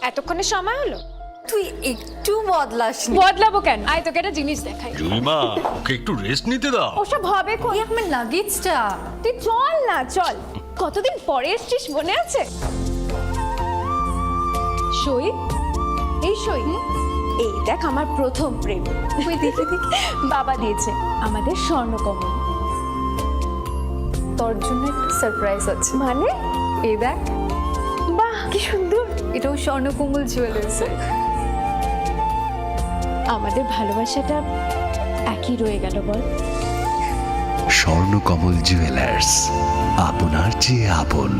এতক্ষণে সময় হলো? তুই একটু বদলাসনি। বদলাবো কেন? আয় তোকে একটা জিনিস দেখাই। জুইমা, ওকে একটু রেস্ট নিতে দাও। ওসব হবে কোন? এই আমার লাগেজটা। তুই চল না, চল। কতদিন পরে এসছিস, মনে আছে? সই, এই সই, এই দেখ আমার প্রথম প্রেম। তুই দেখে দেখি বাবা দিয়েছে, আমাদের স্বর্ণকমল। তোর জন্য একটা সারপ্রাইজ আছে। মানে? এই দেখ, বাহ কি সুন্দর। এটাও স্বর্ণকমল জুয়েলার্সে। আমাদের ভালোবাসাটা একই রয়ে গেল বল। স্বর্ণকমল জুয়েলার্স, আপনার চেয়ে আপন।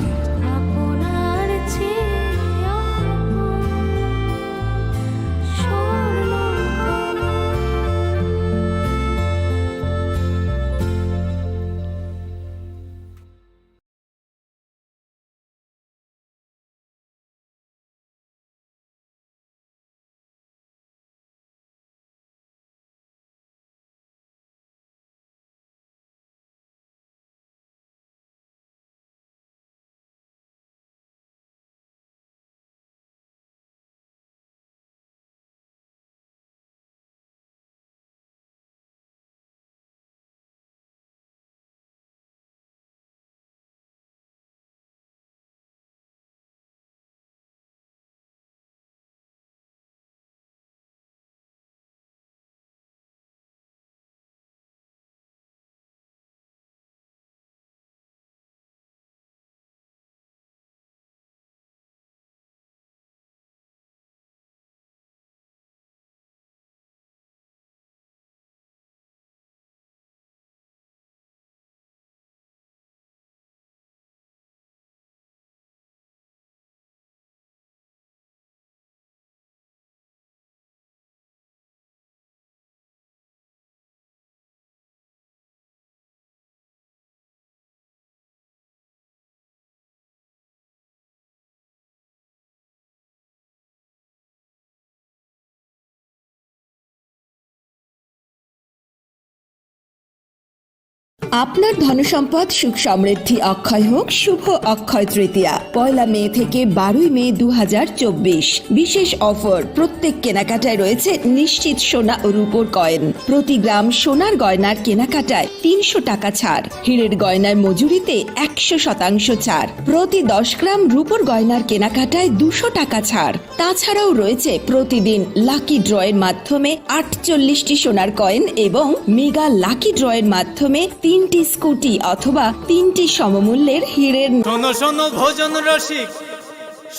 আপনার ধনসম্পদ সুখ সমৃদ্ধি অক্ষয় হোক। শুভ অক্ষয় তৃতীয়া 1 মে থেকে 12 মে 2024। বিশেষ অফার, প্রত্যেক কেনাকাটায় রয়েছে নিশ্চিত সোনা ও রূপোর কয়েন। প্রতি গ্রাম সোনার গয়নার কেনাকাটায় 300 টাকা ছাড়। হীরের গয়নার মজুরিতে 100% ছাড়। প্রতি 10 গ্রাম রূপোর গয়নার কেনাকাটায় 200 টাকা ছাড়। তাছাড়াও রয়েছে প্রতিদিন লাকি ড্রয়ের মাধ্যমে 48টি সোনার কয়েন এবং মেগা লাকি ড্রয়ের মাধ্যমে 3টি স্কুটি অথবা 3টি সমমূল্যের হীরের। শোনো শোনো ভোজন রসিক,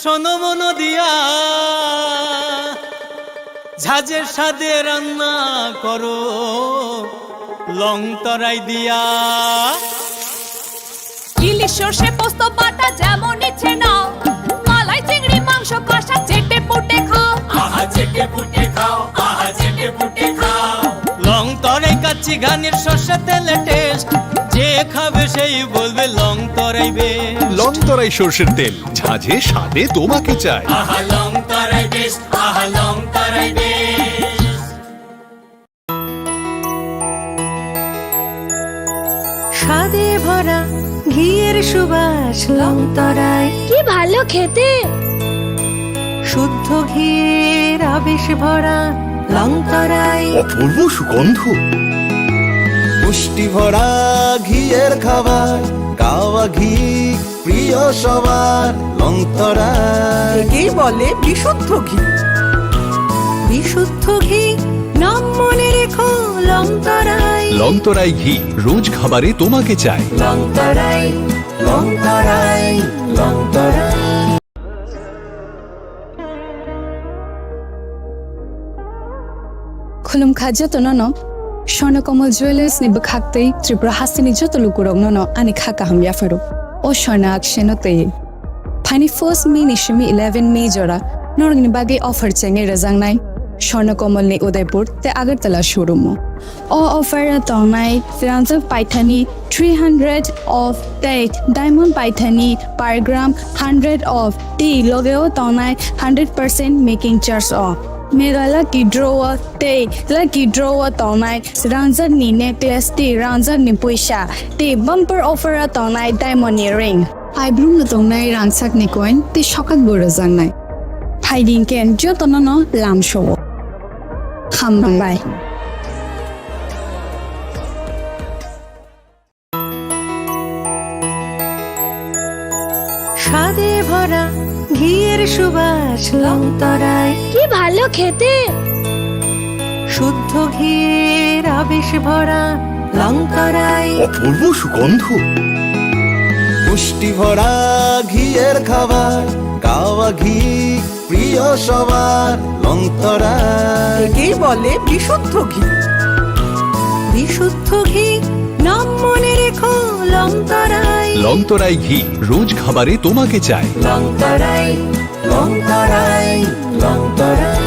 শোনো মন দিয়া, ঝাঁঝের সাদে রান্না করো লং তরাই দিয়া। ইলিশ সর্ষে পোস্ত বাটা যেমন ইচ্ছে নাও, মালাই চিংড়ি মাংস কষা চেটে পুটে খাও। আহা চেটে পুটে খাও, আহা চেটে পুটে খাও। লং তরাই কাচ্চি ঘানির সর্ষে তেলে টেস্ট, যে খাবে সেই বলবে লং তরাই বেশ। লং তরাই সর্ষের তেল, ঝাঁঝে স্বাদে তোমাকে চাই। আহা লং তরাই বেস্ট, আহা লং তরাই বেশ। স্বাদে ভরা ঘিয়ের সুবাস লং তরাই, কি ভালো খেতে। শুদ্ধ ঘিয়ের আবেশ ভরা লং তরাই, অপূর্ব সুগন্ধ। পুষ্টি ভরা ঘিয়ের খাবার, গাওয়া ঘি প্রিয় সবার লং তরাই। একেই বলে বিশুদ্ধ ঘি। বিশুদ্ধ ঘি নাম মনে রেখো লং তরাই। লং তরাই ঘি রোজ খাবারে তোমাকে চাই। Long Terai, long Terai, long Terai. Khulum khaja to no Swarnakomal Jewelers ni bakhaktei Tripura Hasini joto lukurog no ani khaka ham yafaru o Swarna aksheno te Pani first May ni shimi 11 May jora norgni bagi offer chenge razang nai Swarnakomal ni Udaipur te Agartala showroom o offer tonai Firanza Paithani 300 of date diamond Paithani per gram 100 of tea logeo tonai 100% making charge off Mega lucky drawer te lucky drawer tonai Ranzar ni necklace te Ranzar ni puisha te bumper offer tonai diamond ring I bloom tonai ransak ni coin te shokak borazang nai finding কেন যতন লামসো হামবাই স্বাদে ভরা ঘিয়ের সুবাস লংতরায় কি ভালো খেতে শুদ্ধ ঘিয়ের আবেশ ভরা লংতরায় অপূর্ব সুগন্ধ পুষ্টি ভরা ঘিয়ের খাবার গাওয়া ঘি প্রিয় সবার লংতরা একেই বলে বিশুদ্ধ ঘি বিশুদ্ধ ঘি নাম মনে রেখো লংতরায় লংতরাই ঘি রোজ খাবারে তোমাকে চাই লংতরাই লংতরাই লংতরাই।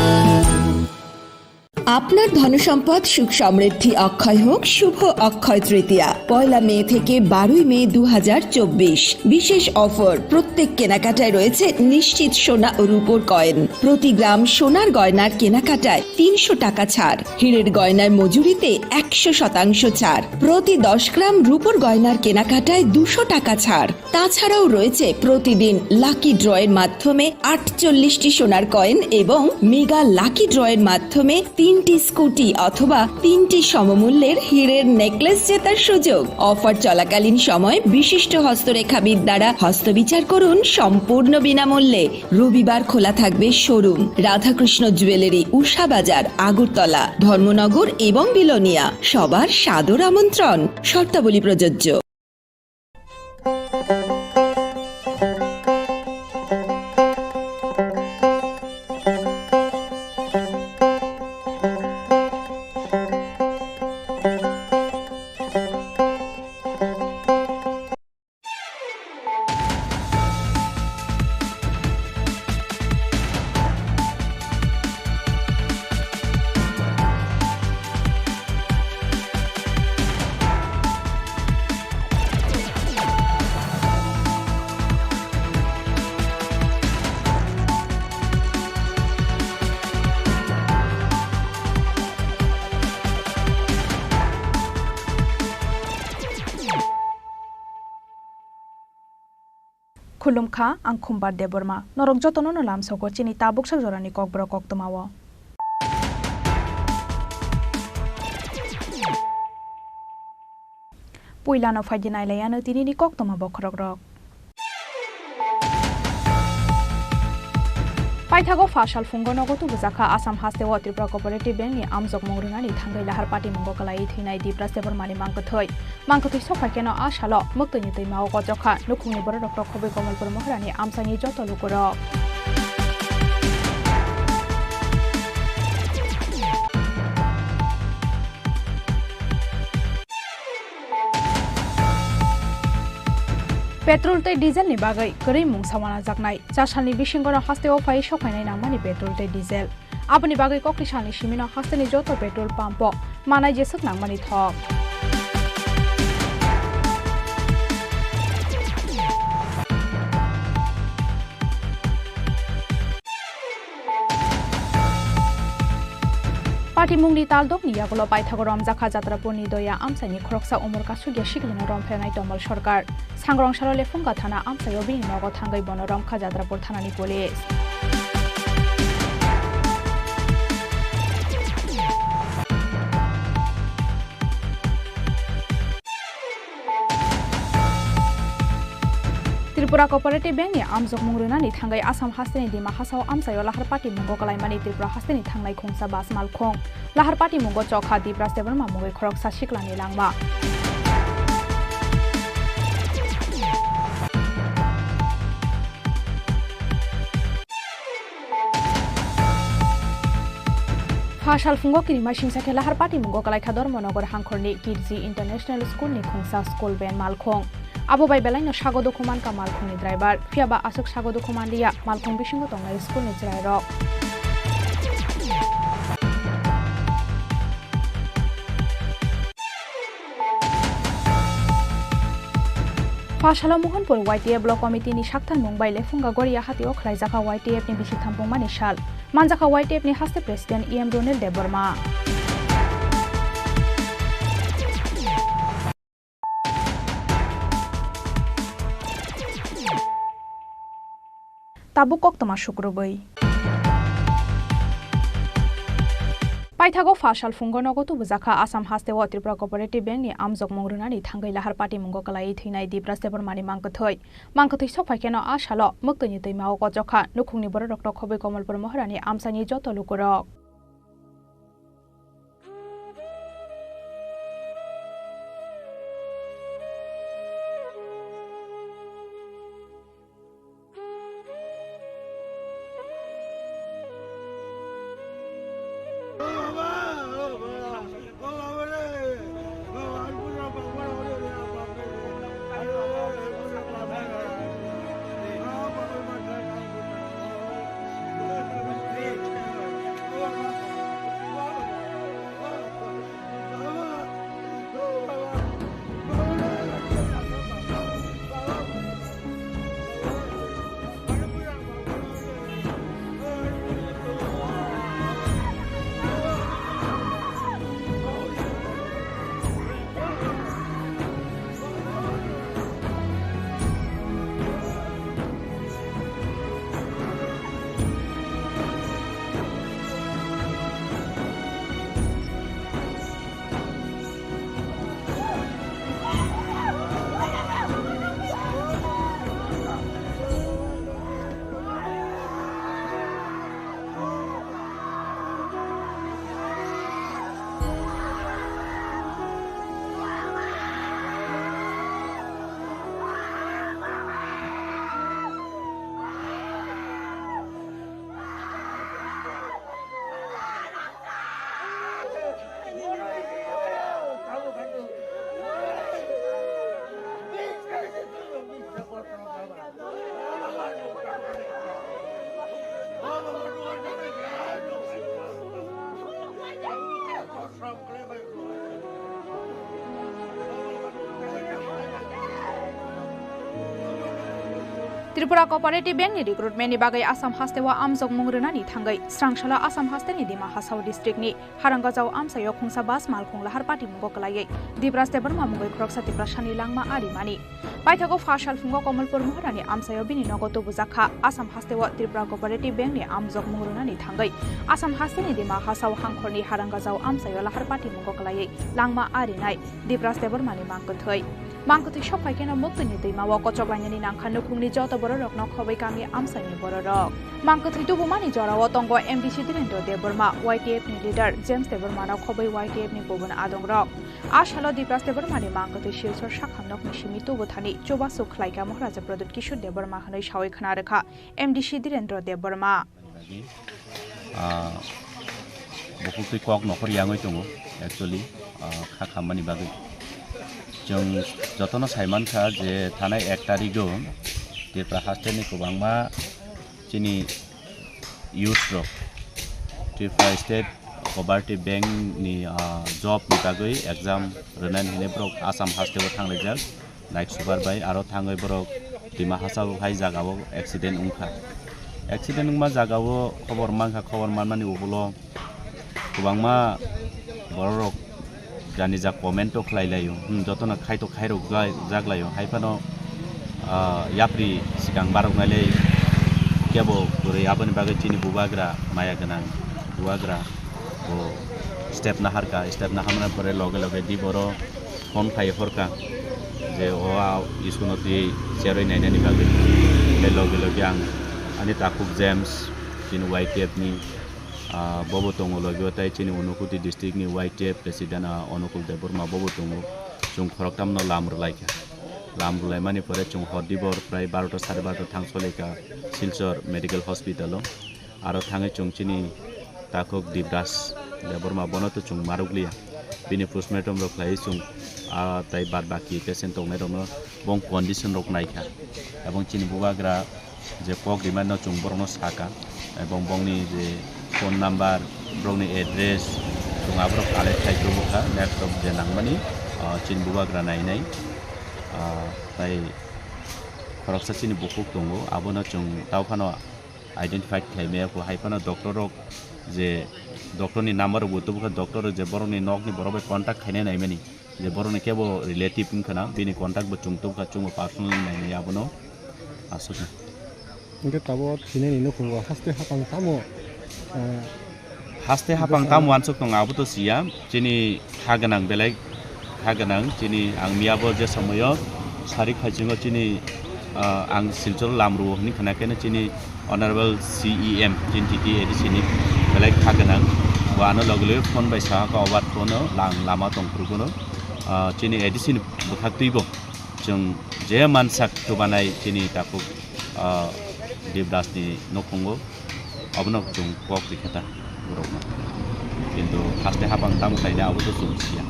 আপনার ধনসম্পদ সুখ সমৃদ্ধি অক্ষয় হোক শুভ অক্ষয় তৃতীয়া 1 মে থেকে 12 মে 2024 বিশেষ অফার প্রত্যেক কেনাকাটায় রয়েছে নিশ্চিত সোনা ও রূপোর কয়েন প্রতি গ্রাম সোনার গয়নার কেনাকাটায় 300 টাকা ছাড় হীরের গয়নার মজুরিতে 100% ছাড় প্রতি 10 গ্রাম রূপোর গয়নার কেনাকাটায় 200 টাকা ছাড় তাছাড়াও রয়েছে প্রতিদিন লাকি ড্রয়ের মাধ্যমে 48টি সোনার কয়েন এবং মেগা লাকি ড্রয়ের মাধ্যমে 3টি স্কুটি অথবা 3টি সমমূল্যের হীরের নেকলেস জেতার সুযোগ অফার চলাকালীন সময় বিশিষ্ট হস্তরেখাবিদ দ্বারা হস্তবিচার করুন সম্পূর্ণ বিনামূল্যে রবিবার খোলা থাকবে শোরুম রাধাকৃষ্ণ জুয়েলারি উষা বাজার আগরতলা ধর্মনগর এবং বিলোনিয়া সবার সাদর আমন্ত্রণ শর্তাবলী প্রযোজ্য। खुलुमखा आं खुम्बार देबरमा नरक जतनो न लामसको चिनि Tabuk sak jorani kokbro koktomawo puilano faidinai layano tinini koktoma bokrogrok paithago fashal fungo nogotu bujaka asam hastewa tripura cooperative bank ni amjok mongrunani thangai lahar party mongo kalai thinai dipra sebormani mangkothoi sofaikeno ashalo muktoni toimao gojokha nukhungni boro dr khobe komalpur mohrani amsani joto lukorok petrol तै diesel नि बागै गरै मुं सामाना जागनाय चासालनि बिसिंगरा हास्तेव phi सफायनाय नामानि petrol तै diesel आबनि बागै कक्लिसालनि सिमिना हास्तेनि जतो petrol pump मानाय जेसक नांमानि थक पार्टी मुंगनि तालदकनि यागलो पाइथागो रमजाखा जात्रापुरनि दया आमसाइनि खरकसा उमरका सुगिया सिगलिनो रमफेनाय तमल सरकार सांग्रं सारले फुंगा थाना आमसाइयाव बिनि नगो थांगै बनो रमखा Jatrapur थानानि police Tripura cooperative bank नि आमजक मुंग्रुनानि थांगै आसाम हास्तेनि दिमा हासाव आमसायाव लाहार पार्टी मुंगो कलाइमानि त्रिपुरा हास्तेनि थांनाय खुंसा बास मालखं लाहार पार्टी मुंगो चखा दिप्रा सेबरमा मुंगै खरकसा सिक्लानि लांमा फाशाल फुंगो किरिमा सिंसाखे लाहार पार्टी मुंगो कलाइखा धर्मनगर हांखरनि गिर्जी इंटरनेशनल स्कूलनि खुंसा स्कूल बेन मालखं आबो बाय बेलाइनो सागो दुखुमान का मालखंनि ड्राइभार फियाबा आसक सागो दुखुमान लिया मालखं बिसिंगो तंगाय स्कूलनि चिरायरक फाशाला मोहनपुर YTF ब्लक कमिटिनि साक्थान मुंबाइ लेफुंगा गरिया हातियाव खलाइजाखा YTF नि बिसि थाम्पंमानि साल मानजाखा YTF नि हास्ते प्रेसिडेन्ट EM रोनेल देबबर्मा ताबु कक्तमा शुक्रबै Paithago fashal fungo nogo tu buzakha Assam Hastewa Tripura Cooperative Bank ni amjok mongrunani thangai lahar party mungo kalai thinai Dipra Sebormani mangkathoi sokhaikeno ashalo muktoni teimao kojokha nukhungni boro doktor khobe Komalpur Moharani amsani joto lukurok Tripura Cooperative Bank ni recruitment ni bagai Assam Hastewa amjok mongrunani thangai srangshala Assam Haste ni Dima Hasau district ni Harangajau amsayo khungsa bas malkhung lahar party mungo kalai Dipra Seborma mungoi kroksa Dipra Shani langma arimani Paithago fashal fungo Komalpur Moharani amsayo bini nogoto buzakha Assam Hastewa Tripura Cooperative Bank ni amjok mongrunani thangai Assam Haste ni Dima Hasau hangkhorni Harangajau amsayo lahar party mungo kalai langma arinai Dipra Seborma ni mangkathoi sokhaikeno muktoni teimao kochoklainani nangkha nukhungni joto borok no khobai kami amsani borok mangkathoi tubumani jorao tongo MDC Direndra Deborma YTF ni leader James Deborma no khobai YTF ni bobon adongrok ashalo Dipra Seborma ni mangkathoi silchor sakhamnok ni simi tubuthani chobasu khlaika Maharaja Pradut Kishore Deborma hanoi shawai khana rakha MDC Direndra Deborma bokutui kok nokor yangoi tongo actually khamani bagai जों जतन साइमान खा जे थानाय 1 तारिखो Tripura Haste ni kubangma chini youth rok Tripura State Cooperative Bank ni job ni bagoi exam renan hine brok Assam Haste o thanglajak like super bai aro thangai brok Dima Hasau hai jagao accident ungma jagao khobor manmani ubulo kubangma borok jani jak komento khlailayo jotona khaito khairo jaglayo haifano yapri sikang barok nale kebo pure abani bagai chini bubagra maya ganan bubagra o step nahamna pore loge di boro phone khai horka je o isunoti cheroi nainani bagai le loge ang ani takuk James chini YTF ni bobo tongo logo tai chini Unukuti district ni YTF president Onukul Deborma bobo tongo chung khoroktam no lamrulai mani pore chung hodibor prai 12 12:30 thangsoleka Silchor medical hospital aro thangai chung chini takok Dipras Deborma bonoto chung maruglia bini postmortem rok lai chung tai bad baki patient tongnai rono bong condition rok naikha ebong chini bubagra je pok diman no chung borno saka ebong bongni je phone number brongni address tunga brok ale thaiku bukha laptop je nangmani chin bubagra nainai tai khoroksa chini bukuk tongo abono chung tawphano identify khlaime ko haifano doctor rok je doctor ni number butu bukha doctor je boroni nokni borobe contact khaine naimani je boroni kebo relative khana bini contact bu chungtu kha chung personal naine abono asuna Ingke tabo sini nino kungo haste hapang tamo haste hapang tam wansuk tong abu to sia chini haganang belai haganang chini ang miabo je samoyo sari khajingo chini ang silchor lamru ni khana kene chini honorable CEM chini edisini belai haganang wano logle phone bai sa ka obat kono lang lama tong prugono chini edisini bukhaktibo jong je mansak to banai chini tapuk Devdas ni nokongo abno jong kok dikata burokna কিন্তু haste hapang tam khaina abu to sumsia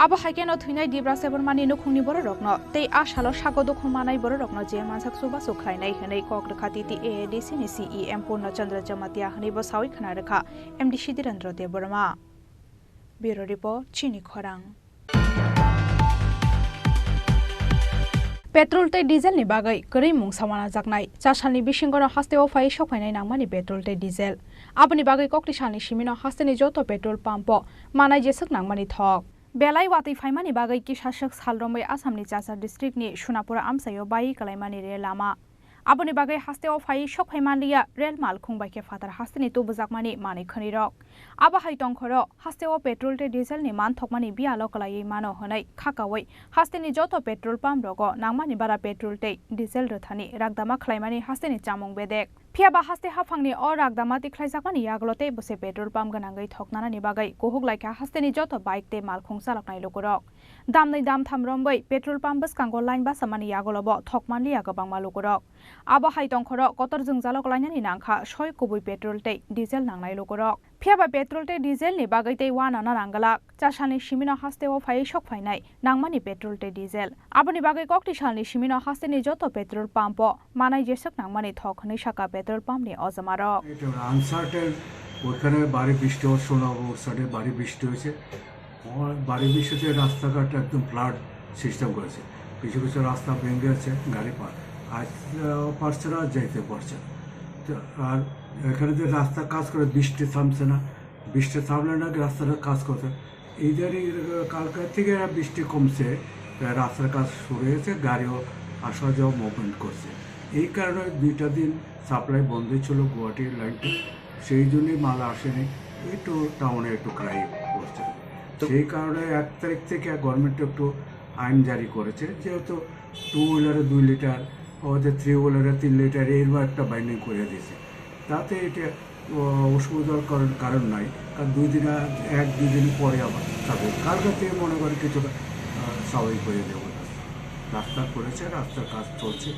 abo haikeno thuinai dibra sebormani nukhungni boro rokno tei ashalo sagodo khumanaai boro rokno je mansak suba sukhlainai hanai kok rakhati ti AADC ni CEM Purnachandra Jamatia hanai bo sawi khana rakha MD Shidirendra Deborma Bureau Report Chini Khorang petrol तै diesel नि बागै करै मुं सामाना जाकनाय चासालनि बिसिंगनो हास्तेओ phi सफायनाय नांमानि petrol तै diesel आबनि बागै कक्टिसालनि सिमिनो हास्तेनि जतो petrol pump मानाय जेसक नांमानि थक बेलाय वातै फाइमानि बागै किसासक सालरमै आसामनि चासा डिस्ट्रिक्टनि सुनापुरा आमसायो बाइ कलायमानि रे लामा आबनि बागै हास्तेओ फाइ सफायमानलिया रेल माल खुंबायके फातार हास्तेनि तुबुजाकमानि मानै खनिरक आबा हाइतंखरो हास्तेओ पेट्रोल तै डिजेल नि मान थकमानि बियालो कलायै मानो हनै खाकावै हास्तेनि जतो पेट्रोल पाम्प रगो नांमानि बारा पेट्रोल तै डिजेल रथानि रागदामा खलायमानि हास्तेनि चामुं बेदेक फियाबा हास्ते हाफांनि अ रागदामा तिख्लायजाकमानि यागलते बसे पेट्रोल पाम्प गनांगै थकनानानि बागै गोहुगलायका हास्तेनि जतो बाइक तै माल खुंसालाकनाय लोगरक दामनै दाम थामरम्बै पेट्रोल पाम्प बसकांगो लाइन बासामानि यागलबो थकमानलिया गोबांमा लोगरक आबा हाइतंखरो कतर जोंजालक लायनानि नांखा सय कुबै पेट्रोल तै डिजेल नांनाय लोगरक फियाबा पेट्रोल तै डिजेल नि बागै तै वानाना नांगलाक चासालनि सिमिनो हास्तेओ फाइ सकफायनाय नांमानि पेट्रोल तै डिजेल आबनि बागै कक्टिसालनि सिमिनो हास्तेनि जतो पेट्रोल पाम्प मानाय जेसक नांमानि थकनै साका पेट्रोल पाम्प नि अजमारक আনসার্টেন ওখানে বাড়ি বৃষ্টি হওয়ার শোনাবো ওর সাইডে বাড়ি বৃষ্টি হয়েছে বাড়ি বৃষ্টিতে রাস্তাঘাট একদম ফ্লাড সিস্টেম করেছে কিছু কিছু রাস্তা ভেঙে গেছে গাড়ি পারছে না যেতে পারছে না তো আর এখানে যে রাস্তা কাজ করে বৃষ্টি থামছে না বৃষ্টি থামলে না রাস্তাটা কাজ করতে এইদারই কালকার থেকে বৃষ্টি কমছে রাস্তার কাজ শুরু হয়েছে গাড়িও আসা যাওয়া মুভমেন্ট করছে এই কারণে 2টা দিন সাপ্লাই বন্ধ ছিল গুয়াহাটির লাইনটা সেই জন্যই মাল আসেনি একটু টাউনে একটু ক্রাইম করছে সেই কারণে 1 তারিখ থেকে গভর্নমেন্ট একটু আইন জারি করেছে যেহেতু 2 হুইলারে 2 লিটার ওদের 3 হুইলারে 3 লিটার এরকম একটা বাইন্ডিং করে দিয়েছে তাতে এটা অসুবিধার কারণ নাই কারণ 1-2 দিন পরে আবার তবে কালকে থেকে মনে করি কিছুটা স্বাভাবিক হয়ে যাবে রাস্তা করেছে রাস্তার কাজ চলছে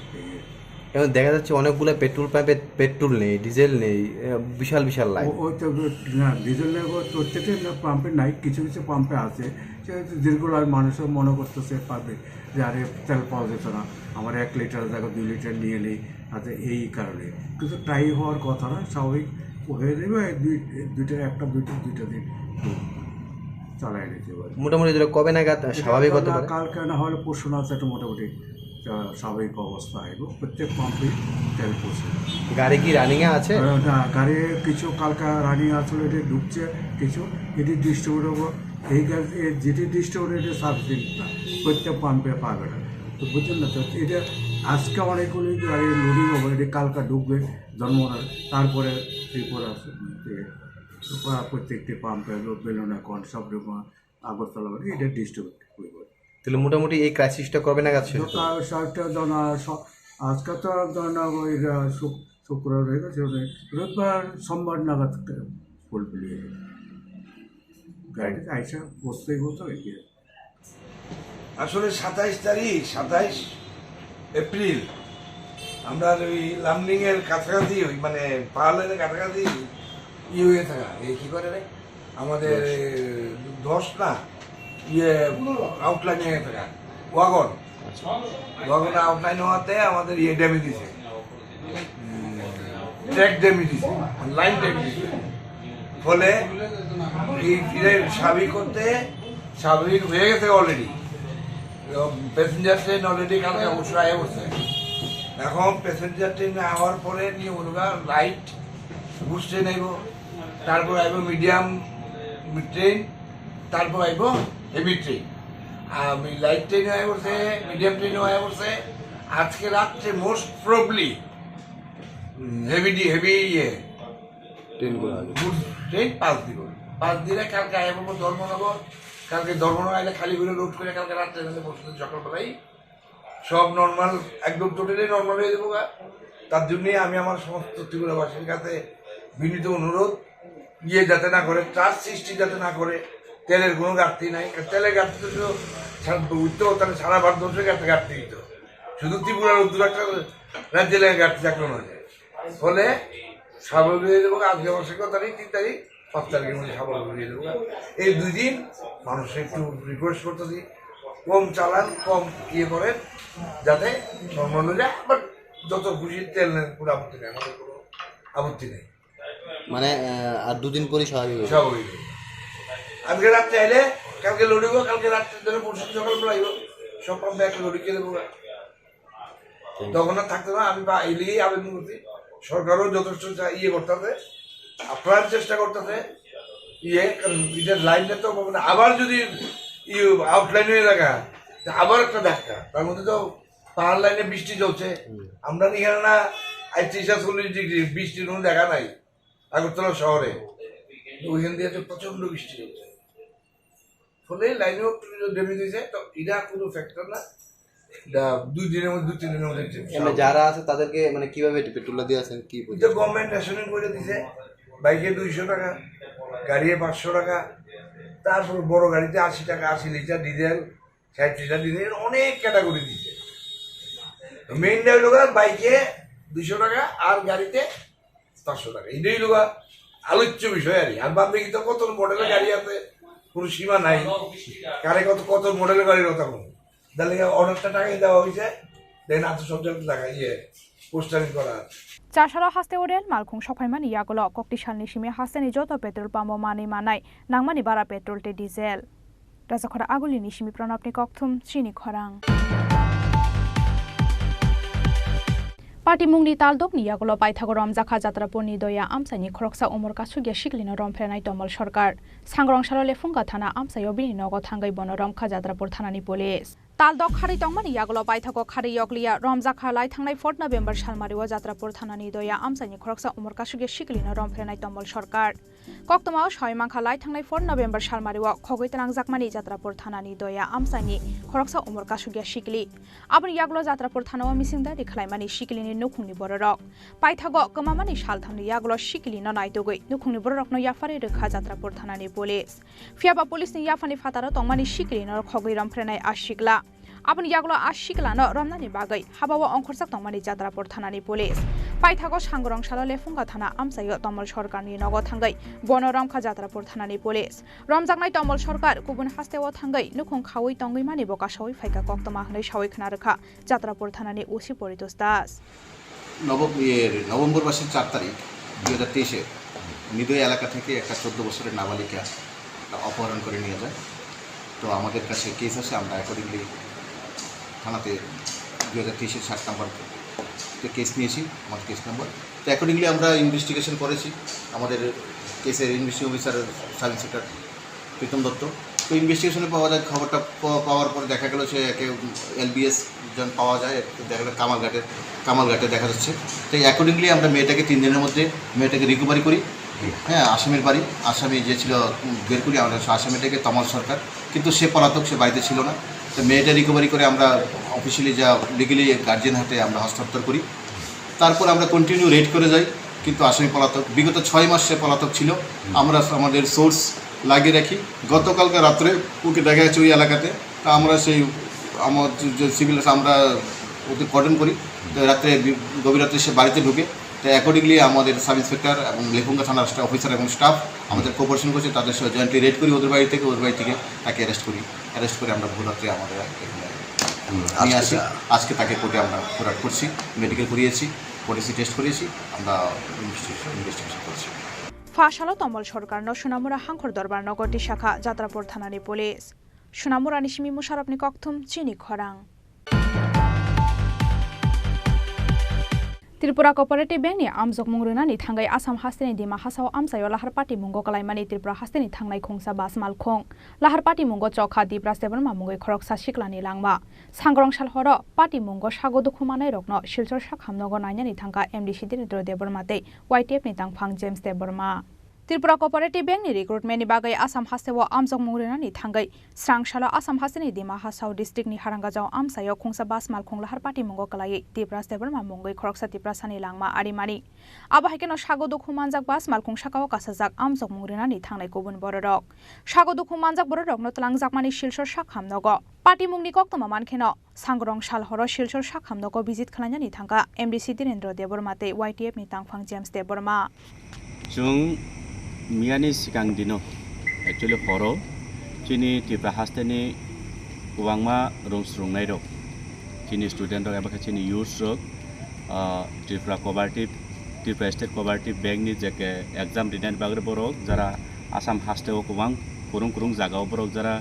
এবং দেখা যাচ্ছে অনেকগুলো পেট্রোল পাম্পে পেট্রোল নেই ডিজেল নেই বিশাল বিশাল লাইন ওই তো না ডিজেল নেই প্রত্যেকটা পাম্পে নাই কিছু কিছু পাম্পে আছে সেহেতু দীর্ঘ মানুষও মনে করতেছে পাবে যে আরে তেল পাওয়া যেত না আমার 1 লিটার জায়গা 2 লিটার নিয়ে নিই আচ্ছা এই কারণে কিন্তু ট্রাই হওয়ার কথা না স্বাভাবিক হয়ে যাবে দুইটা দিন চালাই নিতে পারে মোটামুটি কবে নাগাদ স্বাভাবিক হতে পারে কালকে না হলে পরশু না একটা মোটামুটি স্বাভাবিক অবস্থা আইব প্রত্যেক পাম্পে তেল পৌঁছে গাড়ি কি রানিংয়ে আছে না গাড়ি কিছু কালকা রানিং আসলে এটা ঢুকছে কিছু এটি ডিস্ট্রিবিউটার এই যেটি ডিস্ট্রিবিউটার এটা সার্ভিসিং প্রত্যেক পাম্পে পাবে না তো বুঝলেন না তো এটা আজকে অনেকগুলি গাড়ি লোডিং হবে এটি কালকা ঢুকবে জন্মনার তারপরে ত্রিপুরা প্রত্যেকটি পাম্পে বেলুনাকন সব রকম আগরতলা এটা ডিস্ট্রিবিউট করবে তাহলে মোটামুটি এই ক্রাইসিসটা কবে নাগাদ শেষ আজকে তো ওই শুক্রবার হয়ে গেছে রোববার সোমবার নাগাদ ফুলফিল হয়ে গেছে গাড়িতে আইসা বসতেই বলতো আসলে 27 এপ্রিল আমরা ওই লামডিংয়ের কাছাকাছি মানে পাহাড়ের কাছাকাছি হয়ে থাকা এই কী করে আমাদের 10 না আউটলাইনে থাকা ওয়াগন আউটলাইন হওয়াতে আমাদের ড্যামেজ দিছে ট্র্যাক ড্যামেজ দিছে লাইন ড্যামেজ দিছে ফলে এই স্বাভাবিক করতে স্বাভাবিক হয়ে গেছে অলরেডি প্যাসেঞ্জার ট্রেন অলরেডি কালকে অবশ্যই আয়ে বসছে এখন প্যাসেঞ্জার ট্রেন আওয়ার পরে নিয়ে ওরা লাইট বুস ট্রেন আইব তারপর আইব মিডিয়াম ট্রেন তারপর আইব হেভি ট্রেন আমি লাইট ট্রেন হয়ে পড়ছে মিডিয়াম ট্রেন হয়ে পড়ছে আজকে রাত্রে মোস্ট প্রবলি হেভি ট্রেন 5 দিন 5 দিনে কালকে আইব ধর্মনগর, কালকে ধর্মনগর আইলে খালি করে লোড করে কালকে রাত্রে বসে সকালবেলায় সব নর্মাল, একদম টোটালি নর্মাল হয়ে যাবো। তার জন্যই আমি আমার সমস্ত ত্রিপুরাবাসীর কাছে বিনীত অনুরোধ, যাতে না করে, ট্রাস্ট সৃষ্টি যাতে না করে। তেলের কোনো ঘাটতি নাই, তেলের ঘাটতি তো উঠতে তাহলে সারা ভারতবর্ষের একটা ঘাটতি দিত, শুধু ত্রিপুরার উত্তর একটা রাজ্যের ঘাটতি থাকলো না। ফলে স্বাবলম্বী হয়ে যাবো। আজকে মাসের তারিখ 3 তারিখ 5 তারিখের মধ্যে স্বাবলম্বী হয়ে যাবো। এই 2 দিন মানুষের একটু রিকোয়েস্ট করতে দিই, কম চালান, কম করেন, যাতে সম্মান হয়ে যায়। বাট যত খুশি তেল নেন, কোনো আপত্তি নেই, আমাদের কোনো আপত্তি নেই। মানে আর 2 দিন পরে স্বাভাবিক আজকে রাত্রে এলে কালকে লড়িব, কালকে রাত্রে ধরে পরশু সকালবেলা আইব, সব পাম্পে একটা লড়ি খেয়ে দেবো। তখন আর থাকতে না। আমি এই লিগেই আবেদন করছি, সরকারও যথেষ্ট করতেছে, আপনার চেষ্টা করতেছে এটার লাইনটা তো আবার যদি আউটলাইন হয়ে লাগা, আবার একটা ধাক্কা। তার মধ্যে তো পাহাড় লাইনে বৃষ্টি চলছে, আমরা এখানে না 38-40 ডিগ্রি বৃষ্টির কোনো দেখা নাই আগরতলা শহরে, ওইখান দিয়ে প্রচন্ড বৃষ্টি চলছে। ফলে লাইনেও ড্যামেজ হয়েছে। তো এটা কোনো ফ্যাক্টর না, 2 দিনের মধ্যে 2-3 দিনের মধ্যে যারা আছে তাদেরকে মানে কিভাবে পেট্রোল দিয়ে আছেন কি গভর্নমেন্ট রেশনিং করে দিছে। বাইকে 200 টাকা, গাড়িতে 500 টাকা, তারপর বড় গাড়িতে 80 টাকা, 80 লিটার ডিজেল, 60 লিটার ডিজেল, অনেক ক্যাটাগরি দিচ্ছে। মেইন হইল বাইকে 200 টাকা আর গাড়িতে 500 টাকা। এটাই লোক আলোচ্য বিষয়। আর বাদ বাকি তো কত মডেলের গাড়ি আছে, কোনো সীমা নাই। কারে কত মডেলের গাড়ির কথা কোনো, তাহলে অনেকটা টাকাই দেওয়া হয়েছে, দেন আত্মসজ্জার টাকা পোস্টারিং করা। চারশালা হাস্তে ওরেল মালখুং সফাইমানি ইয়াগল ককটিশাল নিশিমে হাস্তেনি যত পেট্রোল পাম্প মানি মানাই নাংমানি বারা পেট্রোল তে ডিজেল রাজাখরা আগুলি নিশিমি প্রণাপনি ককথুম শ্রীনি খরাং পার্টি মুংনি তালদকনি ইয়াগল পাইথাগো রমজাখা যাত্রাপুরনি দয়া আমসাইনি খরকসা উমর কাসুগিয়া শিকলিনো রমফ্রেনাই তমল সরকার সাংগ্রংশাল লেফুঙ্গা থানা আমসাইও বিনি নগ থাঙ্গাই বন রমখা যাত্রাপুর থানানি পুলিশ তালদক খারি তংমানি ইয়াগল পাইথাগো খারি ইয়গলিয়া রমজাখা লাই থাंनाय 4 নভেম্বর সালমারিও যাত্রাপুর থানানি দয়া আমসাইনি খরকসা উমর কাসুগিয়া শিকলিনো রমফ্রেনাই তমল সরকার কক্তমাও 6 মাংখা লাই থাंनाय 4 নভেম্বর সালমারিও খগৈতরাং জাকমানি যাত্রাপুর থানানি দয়া আমসাইনি খরকসা উমর কাসুগিয়া শিকলি আবার ইয়াগল যাত্রাপুর থানাও মিসিংদারি খালাইমানি শিকলিনি নুখুংনি বড়রক পাইথাগো কমামানি সালথানি ইয়াগল শিকলিনো নাইতগৈ নুখুংনি বড়রকনো ইয়াফারে রেখা যাত্রাপুর থানানি পুলিশ ফিয়াবা পুলিশনি ইয়াফানি ফাতারা তংমানি শিকলিনো খগৈ রমফ্রেনাই আশিকলা আপনি ইয়াগলো আশিকলানো রমনানি বাগৈ হাবাও অংখরসাক তংমানি যাত্রাপুর থানানি পুলিশ পাইথাগো সাংগ্রংশালা লেফুঙ্গা থানা আমসাইও তমল সরকারনি নগ থাঙ্গাই বন রমখা যাত্রাপুর থানানি পুলিশ রমজাকনাই তমল সরকার গুবুন হাস্তেও থাঙ্গাই নুখুং খাওই তঙ্গই মানি বকা সাওই ফাইকা কক্তমা হनै সাওই খানা রেখা যাত্রাপুর থানানি ওসি পরিতোষ দাস নভেম্বর মাসের 4 তারিখ 2023-এ নিদই এলাকা থেকে একটা 14 বছরের নাবালিকা অপহরণ করে নিয়ে যায়। তো আমাদের কাছে কেস আছে, আমরা অ্যাকর্ডিংলি থানাতে 2023-এর 7 নম্বর কেস নিয়েছি, আমার কেস নাম্বার। তো অ্যাকর্ডিংলি আমরা ইনভেস্টিগেশন করেছি। আমাদের কেসের investigation officer sub inspector Pritam Dutta. তো ইনভেস্টিগেশনে পাওয়া যায়, খবরটা পাওয়ার পর দেখা গেল সে একে LBS জন পাওয়া যায়, দেখা গেল কামালঘাটে দেখা যাচ্ছে। তো অ্যাকর্ডিংলি আমরা মেয়েটাকে 3 দিনের মধ্যে মেয়েটাকে রিকভারি করি। হ্যাঁ, আসামির বাড়ি, আসামি যে ছিল বের করি আমরা আসামিটাকে তমল সরকার, কিন্তু সে পলাতক, সে বাড়িতে ছিল না। তো মেয়েটা রিকভারি করে আমরা অফিসিয়ালি যা লিগেলি গার্জিয়ান হাতে আমরা হস্তান্তর করি। তারপর আমরা কন্টিনিউ রেড করে যাই, কিন্তু আসামি পলাতক। বিগত 6 মাস সে পলাতক ছিল। আমরা আমাদের সোর্স লাগিয়ে রাখি। গতকালকে রাত্রে ওকে দেখা যাচ্ছে ওই এলাকাতে। তা আমরা সেই আমার যে সিভিল আমরা ওকে কর্ডন করি। তো রাত্রে গভীর রাত্রে সে বাড়িতে ঢুকে। তো অ্যাকর্ডিংলি আমাদের সাব ইন্সপেক্টর এবং লেফুঙ্গা থানার অফিসার এবং স্টাফ আমাদের কোঅপারেশন করছে, তাদের সাথে জয়েন্টলি রেড করি ওদের বাড়ি থেকে তাকে অ্যারেস্ট করে আমরা ভোর রাত্রে আমাদের নিয়ে আসি। আজকে তাকে কোর্টে আমরা ফরওয়ার্ড করছি, মেডিকেল করিয়েছি, পলিসি টেস্ট করিয়েছি, আমরা ইনভেস্টিগেশন করছি। ফাশালো তমল সরকার সোনামুরা হাঙ্খর দরবার নগরটি শাখা যাত্রাপুর থানানি পুলিশ সোনামুরা নিশিমি মুশারফনি ককথুম চিনি খরাং Tripura Cooperative Bank ni amjok mungrunani thangai Assam hasteni dima hasao amsayo lahar party mungo kalaimani Tripura hasteni thangnai khongsa bas malkhong lahar party mungo chokha dipra seborma mungoi khoroksa siklani langma sangrong salhoro party mungo sago dukhumanai rokno silchor sakhamnogo nainani thangka MDC Direndra Debormate YTF ni tangphang James Deborma Tripura Cooperative Bank ni recruitment ni bagai Assam hastewo amjok mungrunani thangai srangshala Assam hasteni dima hasao district ni harangajao amsayo khongsa bas malkhong lahar party mungo kalai Tripura seborma mungoi khoroksa Tripura sani langma arimani abahikeno sago dukhumanjak bas malkhong sakao kasajak amjok mungrunani thangnai kubun bororok sago dukhumanjak bororok no tlangjak mani silchor sakhamnogo party mungni koktoma mankeno sangrong salhoro silchor sakhamnogo visit khlainani thangka MDC Direndra Debormate YTF ni tangphang James Deborma Jung Miani Sikang Dino actually horo chini Tripura hasteni uwangma rungsrungnai rok chini student rok abakha chini youth rok Tripura Cooperative Tripura State Cooperative Bank ni jeke exam dinai bagre borok jara Assam hasteo kubang kurung jagao borok jara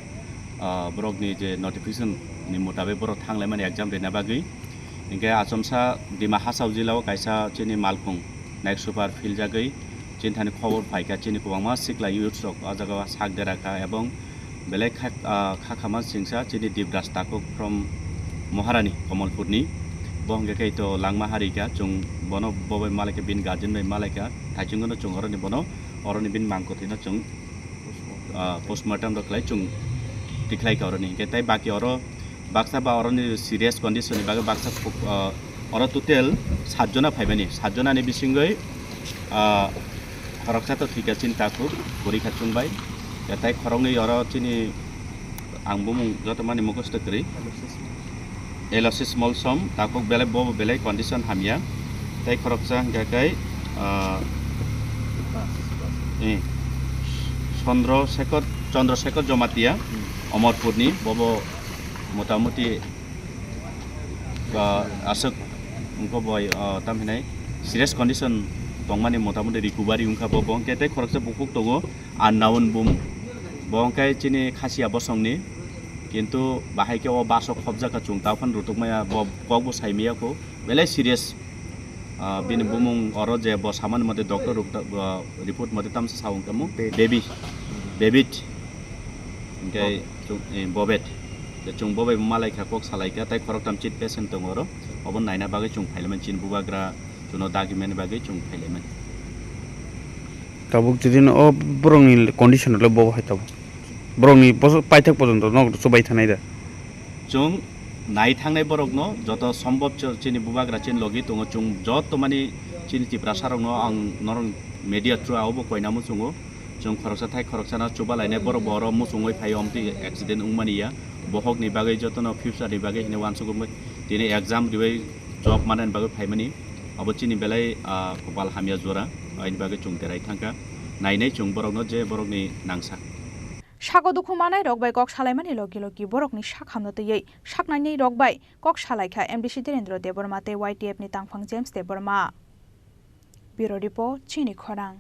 borok ni je notification ni mutabe borok thanglai mani exam dinai bagui inge asomsa dima hasau jilao kaisa chini malkhung naik super field jagui চিন্তানি খবর পাইকা চিনি কুবাংমা সিকলা youth rock আজাগা সাগদেরাকা এবং বেলেগ খাখামা সিংসা চিনি দিবদাস তাকো from মহারানী কমলপুরনি বহংগে তো লাংমা হারিকা চুং বন ববে মালাকে বিন guardian by মালাকা থাইচুংগনো চুং হরনি বন অরনি বিন মাংকতিনা চুং পোস্টমর্টম রকলাই চুং টিকলাইকা অরনি তাই বাকি অর বাক্সা বা অরনি সিরিয়াস কন্ডিশননি বাগে বাক্সা অর টোটাল 7 জনা ফাইবানি 7 জনানি বিসিংগৈ Khoroksa to thika cinta ku porikha chungbai tai khorongei oro chini angbumung jotomani mukhosth kri LOC small sum takok bele bo bele condition hamia tai khoroksa gakai Chandrasekhar Jomatia Amarpurni bobo motamoti asuk ungko boy tamhinai serious condition tongmani motamoti recovery ungka bobong kete khoroksa bukuk tongo unknown bum bongkai chini khasia bosongni kintu bahaike o basok khobjaka chungta phan rutukmaya bogbo saimia ko belai serious bin bumung oro je bo saman mate doctor report mate tam saung kamu baby ngai bobet de chung bobai malai kha kok salai ka tai khorok tam chit patient tongoro obon naina bagai chung phaileman chin bubagra chuno document bagai chung phaileman tabuk jidin o brongni condition lo bo hai tab brongni paithak pojonto nok sobai thanai da chung nai thangnai borok no joto সম্ভব chini bubagra chin logi tongo chung jot to mani chini Tripura sarong no ang norong media through abo koina mu chungo chung khoroksa thai khoroksa na chuba laine boro musungoi phai omti accident ungmaniya bohok ni bagai joto no future ni bagai hine wan sugum tini exam dibai job manan bagai phaimani abo chini belai kopal hamia jora ain bagai chung terai thangka nainai chung borok no je borok ni nangsa সাগো দুখু মানাই রকবাই কক সালাইমানি লগে লগে বরকনি সাখামনতयै সাকনাইনি রকবাই কক সালাইখা MDC Direndra Debormate YTF ni tangphang James Deborma Bureau Report Chini Khorang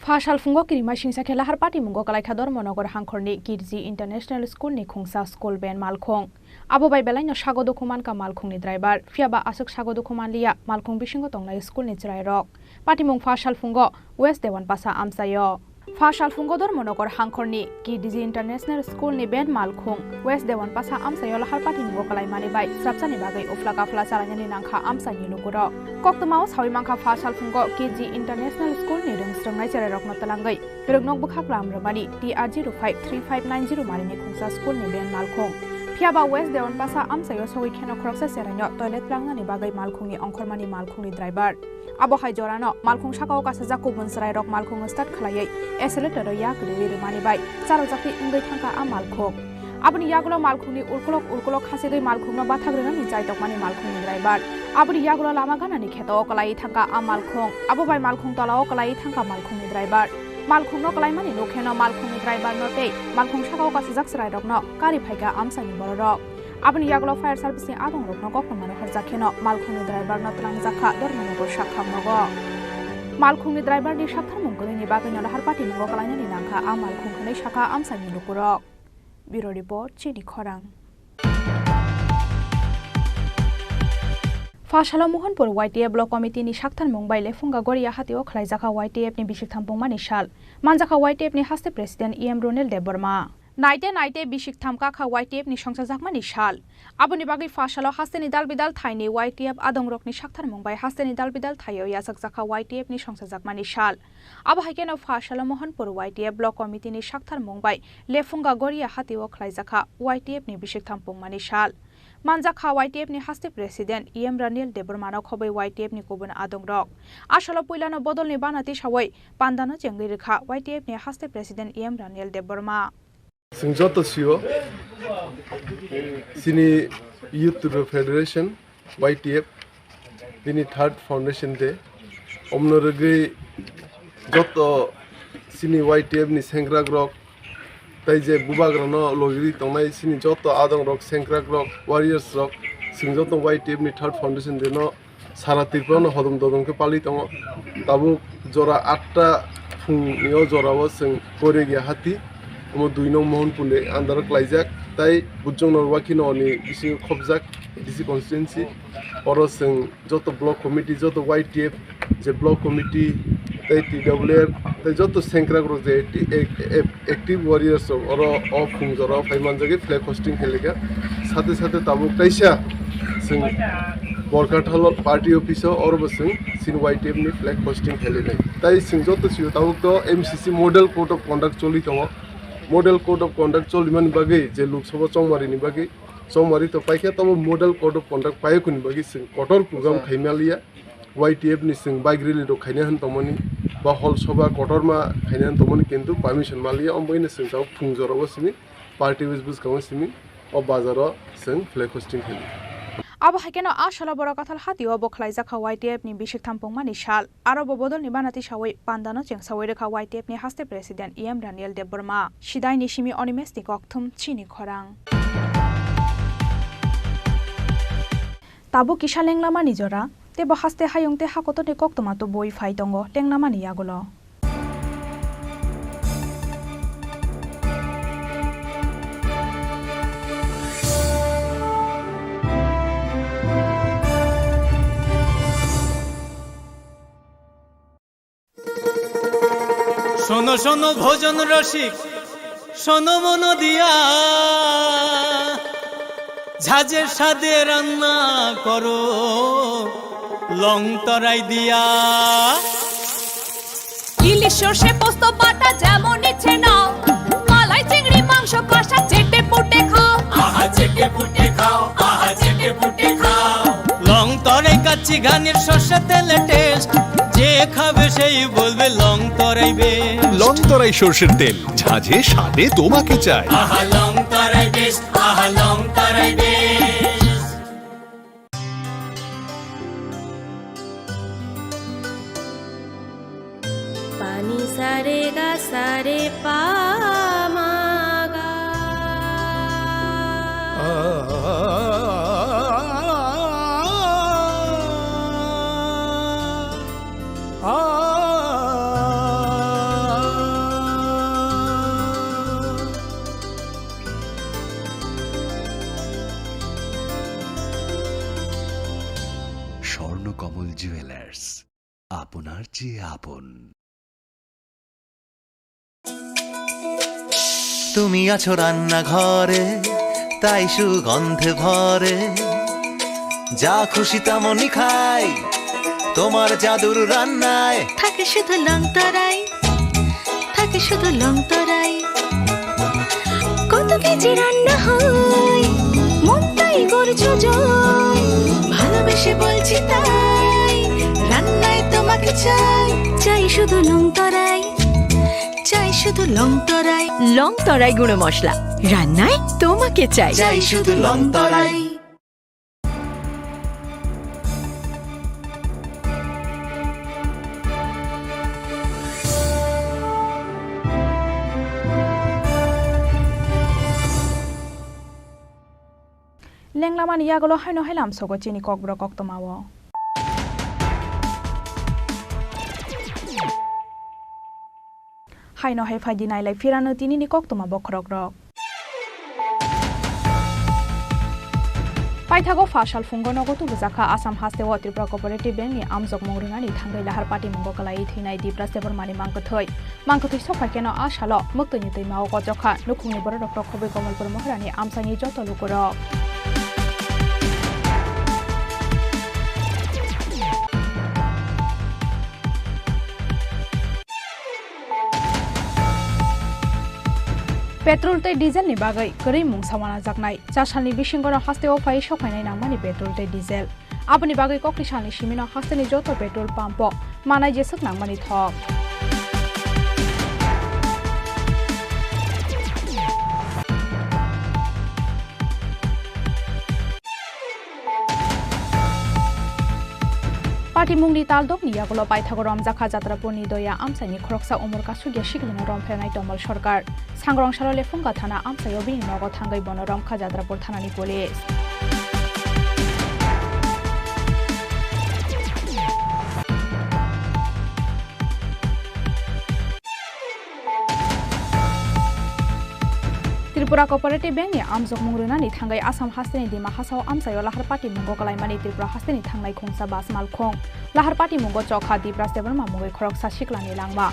Fashal fungo kirima singsa khela har party mungo kalaikha Dharmanagor hangkhorni Kirji International School ni khungsa school ban malkhong abo bai belaino sago dokuman ka malkhong ni driver fiaba asuk sago dokuman liya malkhong bisingo tongnai school ni chrai rok party mung fashal fungo West Dewan Pasa amsayo Fashal fungo Dharmanagor hangkhorni Kirji International School ni ban malkhong West Dewan Pasa amsayo lahar party mungo kalaimani bai srapchani bagai ofla kafla charani nangkha amsani lukuro koktomao sawi mangkha fashal fungo Kirji International School ni rungsrangnai chrai rok natalangai roknok bukhak lamramani TR053590 marini khungsa school ni ban malkhong Fiaba West Dewan Pasa amsayo sogoi kheno khoroksa seranyo toilet plangani bagai malkhungni ongkhormani malkhungni driver abo hai jorano malkhung sakao kasa jakubun sarai rok malkhung start khlaiei accelerator ya kri rumani bai charo jakti ungai thangka a malkhung aboni yagulo malkhungni urkolok khasegoi malkhungno bathagrena ni jaitokmani malkhungni driver aboni yagulo lama ganani kheto kalai thangka a malkhung abo bai malkhung talao kalai thangka malkhungni driver malkhungno kalaimani nokheno malkhungni driver note malkhung sakao kasa jak sarai rokno kari phaika amsani borok aboni yagulo fire service ni adong rokno kokmano harjakheno malkhungni driver no tlang jakha Dharmanagor sakhamnogo malkhungni driver ni sakthar mungkoni ni bagai no lahar party mungo kalainani nangkha a malkhung khonai saka amsani lukurok Bureau Report Chini Khorang फाशाला Mohanpur YTF block कमिटिनि साक्थान मुंबाइ लेफुंगा गरिया हातियाव खलाइजाखा YTF नि बिसिक थामपुंमानि साल मानजाखा YTF नि हास्ते president EM Ronel Debbarma नाइटे बिसिक थामकाखा YTF नि संसाजाकमानि साल आबुनि बागै फाशालाव हास्तेनि दालबिदाल थाइनि YTF आदंरकनि साक्थान मुंबाइ हास्तेनि दालबिदाल थाइयाव यासाकजाखा YTF नि संसाजाकमानि साल आबो हाइकेनो फाशाला मोहनपुर YTF ब्लक कमिटिनि साक्थान मुंबाइ लेफुंगा गरिया हातियाव खलाइजाखा YTF नि बिसिक थामपुंमानि साल मानजाखा YTF नि हास्ते प्रेसिडेन्ट EM रनेल देबबर्मानाव खबै YTF नि गुबुन आदंरक आसलो पुइलानो बदलनि बानाति सावै पान्दानो जेंगै रेखा YTF नि हास्ते president EM Ronel Debbarma Singjoto Siwo, Sini Youth Federation, YTF, Dini Third Foundation Day, Omnoregi Joto Sini YTF ni Sengrag Rock, Taije Bubagrano, Logiri Tonai, Sini Joto Adong Rock, Sengrag Rock, Warriors Rock, Singjoto YTF ni Third Foundation Day no Saratirpano Hodom Dodonke Palitongo, Tabu Jora Atta Fung Nio Jorawa Sing Koregia Hati. Omo 2 nong Mohanpurni andar klaijak tai bujong norwaki noni bisi khobjak DC constituency oro sing joto block committee joto YTF je block committee tai TWF tai joto senkra gro je active warriors oro of fungjora phaimanjage flag hosting khelega sate sate tabuk taisa sing borkathal party office oro sing sin YTF ni flag hosting khelele tai sing joto siu tabuk to MCC model code of conduct choli tongo Model Code of Conduct Choliman Bagi, Je Lok Sabha Chongmari ni Bagi, Chongmari to Paikha Tabo Model Code of Conduct Payakun Bagi Sing Kotor Program Khaimalia, YTF ni Sing Bike Rally to Khainahan Tomoni, Ba Hol Sabha Kotorma Khainan Tomoni Kentu Permission Malia on Boyne Sing Tao Pungjora Wasimi, Party Wisbus Kawasimi, or Bazara Sing Flag Hosting Hill. आबो हाइकेनो आसला बरकाथाल हातियाव बखलाइजाखा YTF नि बिसिक थामपुंमानि साल आरो बदलनि बानाति सावै पान्दानो जेंसावै रेखा YTF नि हास्ते president EM Ronel Debbarma सिदाइनि सिमि अनिमेसनि कक्थुम चिनि खरां ताबु किसा लेंलामा निजरा तेबो हास्ते हायंते हाकतनि कक्तमातो बय फाइतंगो टेंनामानि यागुलो শোনো শোনো ভোজন রসিক শোনো মন দিয়া ঝাঁঝের স্বাদে রান্না করো লং তরাই দিয়া ইলিশ সর্ষে পোস্ত বাটা যেমন ইচ্ছে নাও মালাই চিংড়ি মাংস কষা চেটে পুটে খাও আহা চেটে পুটে খাও আহা চেটে পুটে খাও লং তরাই কাচ্চি ঘানির সর্ষে তেলে টেস্ট যে খাবে সেই বলবে লং তরাই বেশ লং তরাই সরষের তেল ঝাঁঝে স্বাদে তোমাকে চাই আহা লং তরাই বেশ আহা লং তরাই বেশ পানি সারে গা সারে পা মা গা স্বর্ণকমল জুয়েলার্স আপনার চেয়ে আপন তুমি আছো রান্না ঘরে তাই সুগন্ধে ভরে যা খুশি তেমনই খাই তোমার জাদুর রান্নায় থাকে শুধু লং তরাই থাকে শুধু লং তরাই কত কেজি রান্না হয় মনটাই করছো জয় ভালোবেসে বলছি তাই রান্নায় তোমাকে চাই চাই শুধু লং তরাই চাই শুধু লং তরাই গুঁড়ো মশলা রান্নায় তোমাকে চাই চাই শুধু লং তরাই लेंलामानि यागलो हायनो हायलाम सगो चिनि ककब्र कक्तमावो हायनो हाय फायदि नायलाय फिरानो तिनिनि कक्तमा बखरक रक Paithago Fashal Fungonogo to Buzaka Assam Hastewa Tripura Cooperative Bank Amzok Morinani Tangai Lahar Party Mongokalai Tinai Dipra Sever Mani Mankatoi Mankati Sopakeno Ashalo Muktanite Mao Joka Nukuni Border of Kobe Komal Mohani Amsani Joto Lukuro Petrol te diesel ni bagai kari mung sawana jaknai chasani bisingora hasteo phai sokhainai namani petrol te diesel abani bagai kokrisani simina hasteni joto petrol pump manai jesuk nangmani thok Party mungni taldok ni yagulo paithago ramjakha jatra poni doya amsani khoroksa umur kasugya shiklina romfenai tomal sarkar sangrong sarole funga thana amsayo bini nogo thangai bono ramkha jatrapur thanani police Tripura Cooperative Bank ni Amzok Mungrunani Thangai Assam Hasteni Dima Hasao Amsayo Lahar Party Mungo Kalaimani Tripura Hasteni Thangai Khongsa Bas Malkhong Lahar Party Mungo Chokha Dipra Sever Mamungoi Khoroksa Shiklani Langma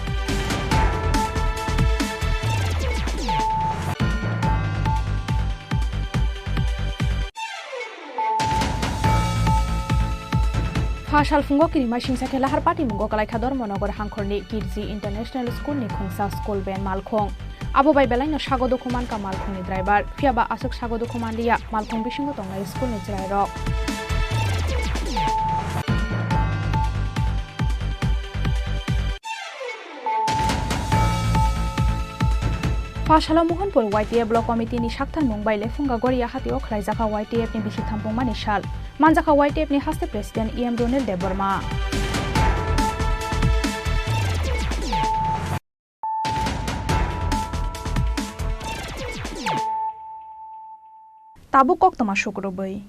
Fashal Fungo Kirima Shimsake Lahar Party Mungo Kalai Khador Monogor Hangkhorni Kirji International School ni Khongsa School Ben Malkhong Abo bai belaino sago dokuman ka malkhungni driver fiaba asuk sago dokuman liya malkhung bisingo tongai school ni chrai rok Fashalo Mohanpur YTF block committee ni Shakthan Mumbai lefunga Goria Hatio Khlaijaka YTF ni bisi thampung mani sal Manjaka YTF ni haste president EM Ronel Deborma Tabukok tama shukrobai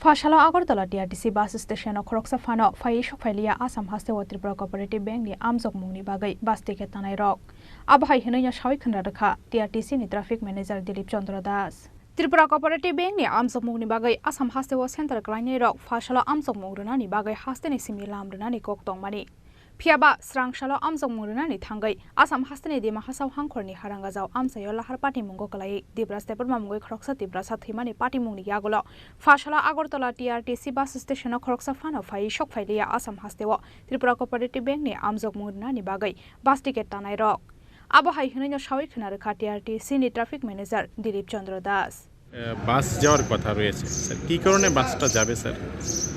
Fashalo Agartala DRTC bus station Khoroksa Fano Faisho Phalia Assam Hastewa Tripura Cooperative Bank ni Amzok Mungni Bagai bus ticket tanai rok Abhai Hinoya Shawi Khanra Rakha DRTC ni traffic manager Dilip Chandra Das Tripura Cooperative Bank ni Amzok Mungni Bagai Assam Hastewa Center Kraine rok Fashalo Amzok Mungruna ni Bagai Hasteni Similam Runa ni Kok Tongmani Phiaba Srangshalo Amzok Mungrunani Thangai Assam Hasteni Dima Hasau Hangkhorni Harangajau Amsayo Lahar Party Mungo Kalai Dibra Stepper Mamungoi Khoroksa Dibra Sathimani Party Mungni Yagulo Fashalo Agartala TRTC bus station Khoroksa Fano Phai Shok Phailia Assam Hastewa Tripura Cooperative Bank ni Amzok Mungrunani Bagai bus ticket tanai rok Abo hai hinaino shawi khana rakha TRTC ni traffic manager Dilip Chandra Das বাস যাওয়ার কথা রয়েছে sir কি কারণে বাসটা যাবে sir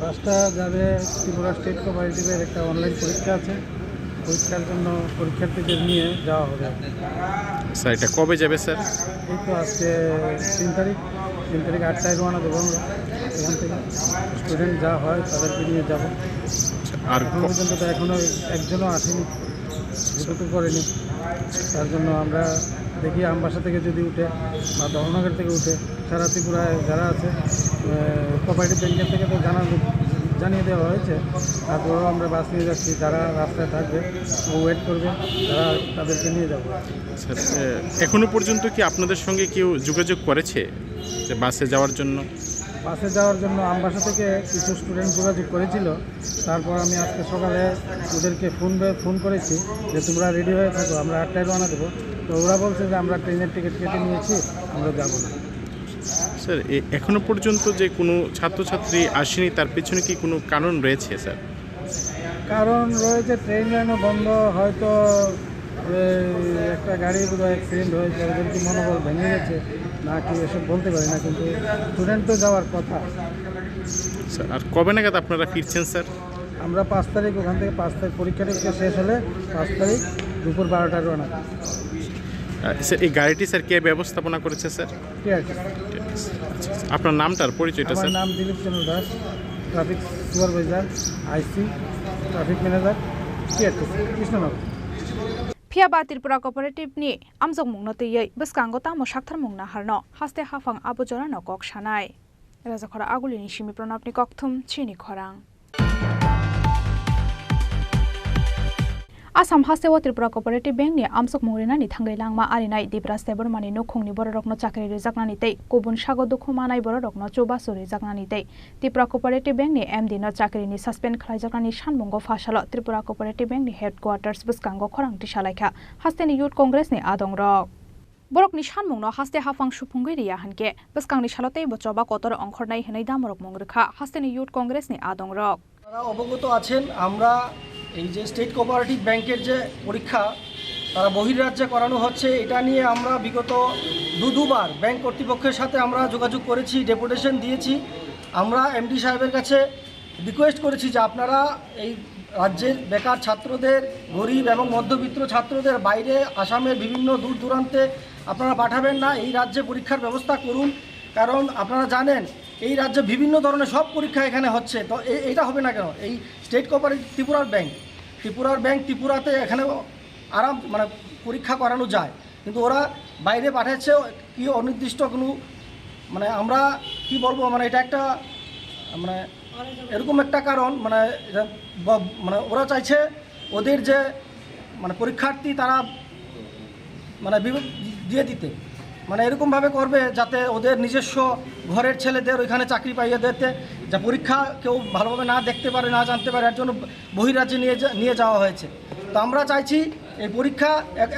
বাসটা যাবে Tripura state কোঅপারেটিভের একটা অনলাইন পরীক্ষা আছে পরীক্ষার জন্য পরীক্ষার্থীদের নিয়ে যাওয়া হবে স্যার এটা কবে যাবে স্যার এই তো আজকে 3 তারিখ 8টায় রওনা দেবো এখান থেকে স্টুডেন্ট যা হয় তাদেরকে নিয়ে যাব আর পর্যন্ত তো এখনো একজনও আসেনি যেটুকু করেনি তার জন্য আমরা দেখি আমবাসা থেকে যদি উঠে বা দহনগর থেকে উঠে সারা ত্রিপুরায় যারা আছে কোঅপারেটিভ ব্যাংকের থেকে তো জানিয়ে দেওয়া হয়েছে তারপরেও আমরা বাস নিয়ে যাচ্ছি যারা রাস্তায় থাকবে ওয়েট করবে তারা তাদেরকে নিয়ে যাব স্যার এখনো পর্যন্ত কি আপনাদের সঙ্গে কেউ যোগাযোগ করেছে যে বাসে যাওয়ার জন্য বাসে যাওয়ার জন্য আমবাসা থেকে কিছু স্টুডেন্ট যোগাযোগ করেছিল তারপর আমি আজকে সকালে ওদেরকে ফোন করেছি যে তোমরা রেডি হয়ে থাকো আমরা 8টায় রওনা দেবো তো ওরা বলছে যে আমরা ট্রেনের টিকিট কেটে নিয়েছি আমরা যাব না স্যার এখনো পর্যন্ত যে কোনো ছাত্রছাত্রী আসেনি তার পেছনে কি কোনো কারণ রয়েছে স্যার কারণ রয়েছে ট্রেন লাইনও বন্ধ হয়তো একটা গাড়ি বোধহয় অ্যাক্সিডেন্ট হয়েছে ওদের কি মনোবল ভেঙে গেছে না কি এসব বলতে পারি না কিন্তু স্টুডেন্ট তো যাওয়ার কথা স্যার আর কবে নাগাদ আপনারা ফিরছেন স্যার আমরা 5 তারিখ ওখান থেকে 5 তারিখ পরীক্ষাটা শেষ হলে 5 তারিখ দুপুর 12টায় রওনা স্যার এই গাড়িটি স্যার কে ব্যবস্থাপনা করেছে স্যার আপনার নামটার পরিচয়টা স্যার আমার নাম Dilip Chandra Das traffic supervisor IC traffic manager Krishnanagar Phiaba Tripura Cooperative ni Amzok Mungno tei Baskango Tamo Shakthar Mungna Harno Haste Hafang Abujora no Kok Shanai Rajakhora Agulini Shimi Pranapni Kokthum Chini Khorang Assam हास्टेवा Tripura cooperative बेंकनि आमसक मंग्रिनानि थांगै लांमा आरिनाय दिब्रास देबरमानि नखंनि बररकनो चाकरि रिजाकनानि तै गुबुन sago दुखुमानाय बररकनो चौबासो रिजाकनानि तै Tripura cooperative बेंकनि MD न चाकरिनि सासपेन्ड खालायजाकनानि सानबुंगो Fasal Tripura cooperative बेंकनि हेडक्वार्टार्स बुस्कांगो खरांथि सालायखा हास्टेनि युथ कंग्रेसनि आदंरक बरकनि सानमुंनो हास्ते हाफां सुफुंगै रिया हनके बुस्कांनि सालतै बचबा कतर अंखरनाय हनै दामरक मंग्रिखा हास्तेनि युथ कंग्रेसनि आदंरक অবগত আছেন আমরা এই যে স্টেট কোঅপারেটিভ ব্যাংকের যে পরীক্ষা তারা বহির্রাজ্যে করানো হচ্ছে এটা নিয়ে আমরা বিগত দুবার ব্যাংক কর্তৃপক্ষের সাথে আমরা যোগাযোগ করেছি ডেপুটেশন দিয়েছি আমরা এমডি সাহেবের কাছে রিকোয়েস্ট করেছি যে আপনারা এই রাজ্যের বেকার ছাত্রদের গরিব এবং মধ্যবিত্ত ছাত্রদের বাইরে আসামের বিভিন্ন দূর দূরান্তে আপনারা পাঠাবেন না এই রাজ্যে পরীক্ষার ব্যবস্থা করুন কারণ আপনারা জানেন এই রাজ্যে বিভিন্ন ধরনের সব পরীক্ষা এখানে হচ্ছে তো এইটা হবে না কেন এই স্টেট কোঅপারেটিভ ত্রিপুরার ব্যাংক ত্রিপুরাতে এখানে আরাম মানে পরীক্ষা করানো যায় কিন্তু ওরা বাইরে পাঠাচ্ছে কি অনির্দিষ্ট কোনো মানে আমরা কি বলবো মানে এটা একটা মানে এরকম একটা কারণ মানে মানে ওরা চাইছে ওদের যে মানে পরীক্ষার্থী তারা মানে দিয়ে দিতে মানে এরকমভাবে করবে যাতে ওদের নিজস্ব ঘরের ছেলেদের ওইখানে চাকরি পাইয়ে দিতে যা পরীক্ষা কেউ ভালোভাবে না দেখতে পারে না জানতে পারে এর জন্য বহির্রাজ্যে নিয়ে যাওয়া হয়েছে তো আমরা চাইছি এই পরীক্ষা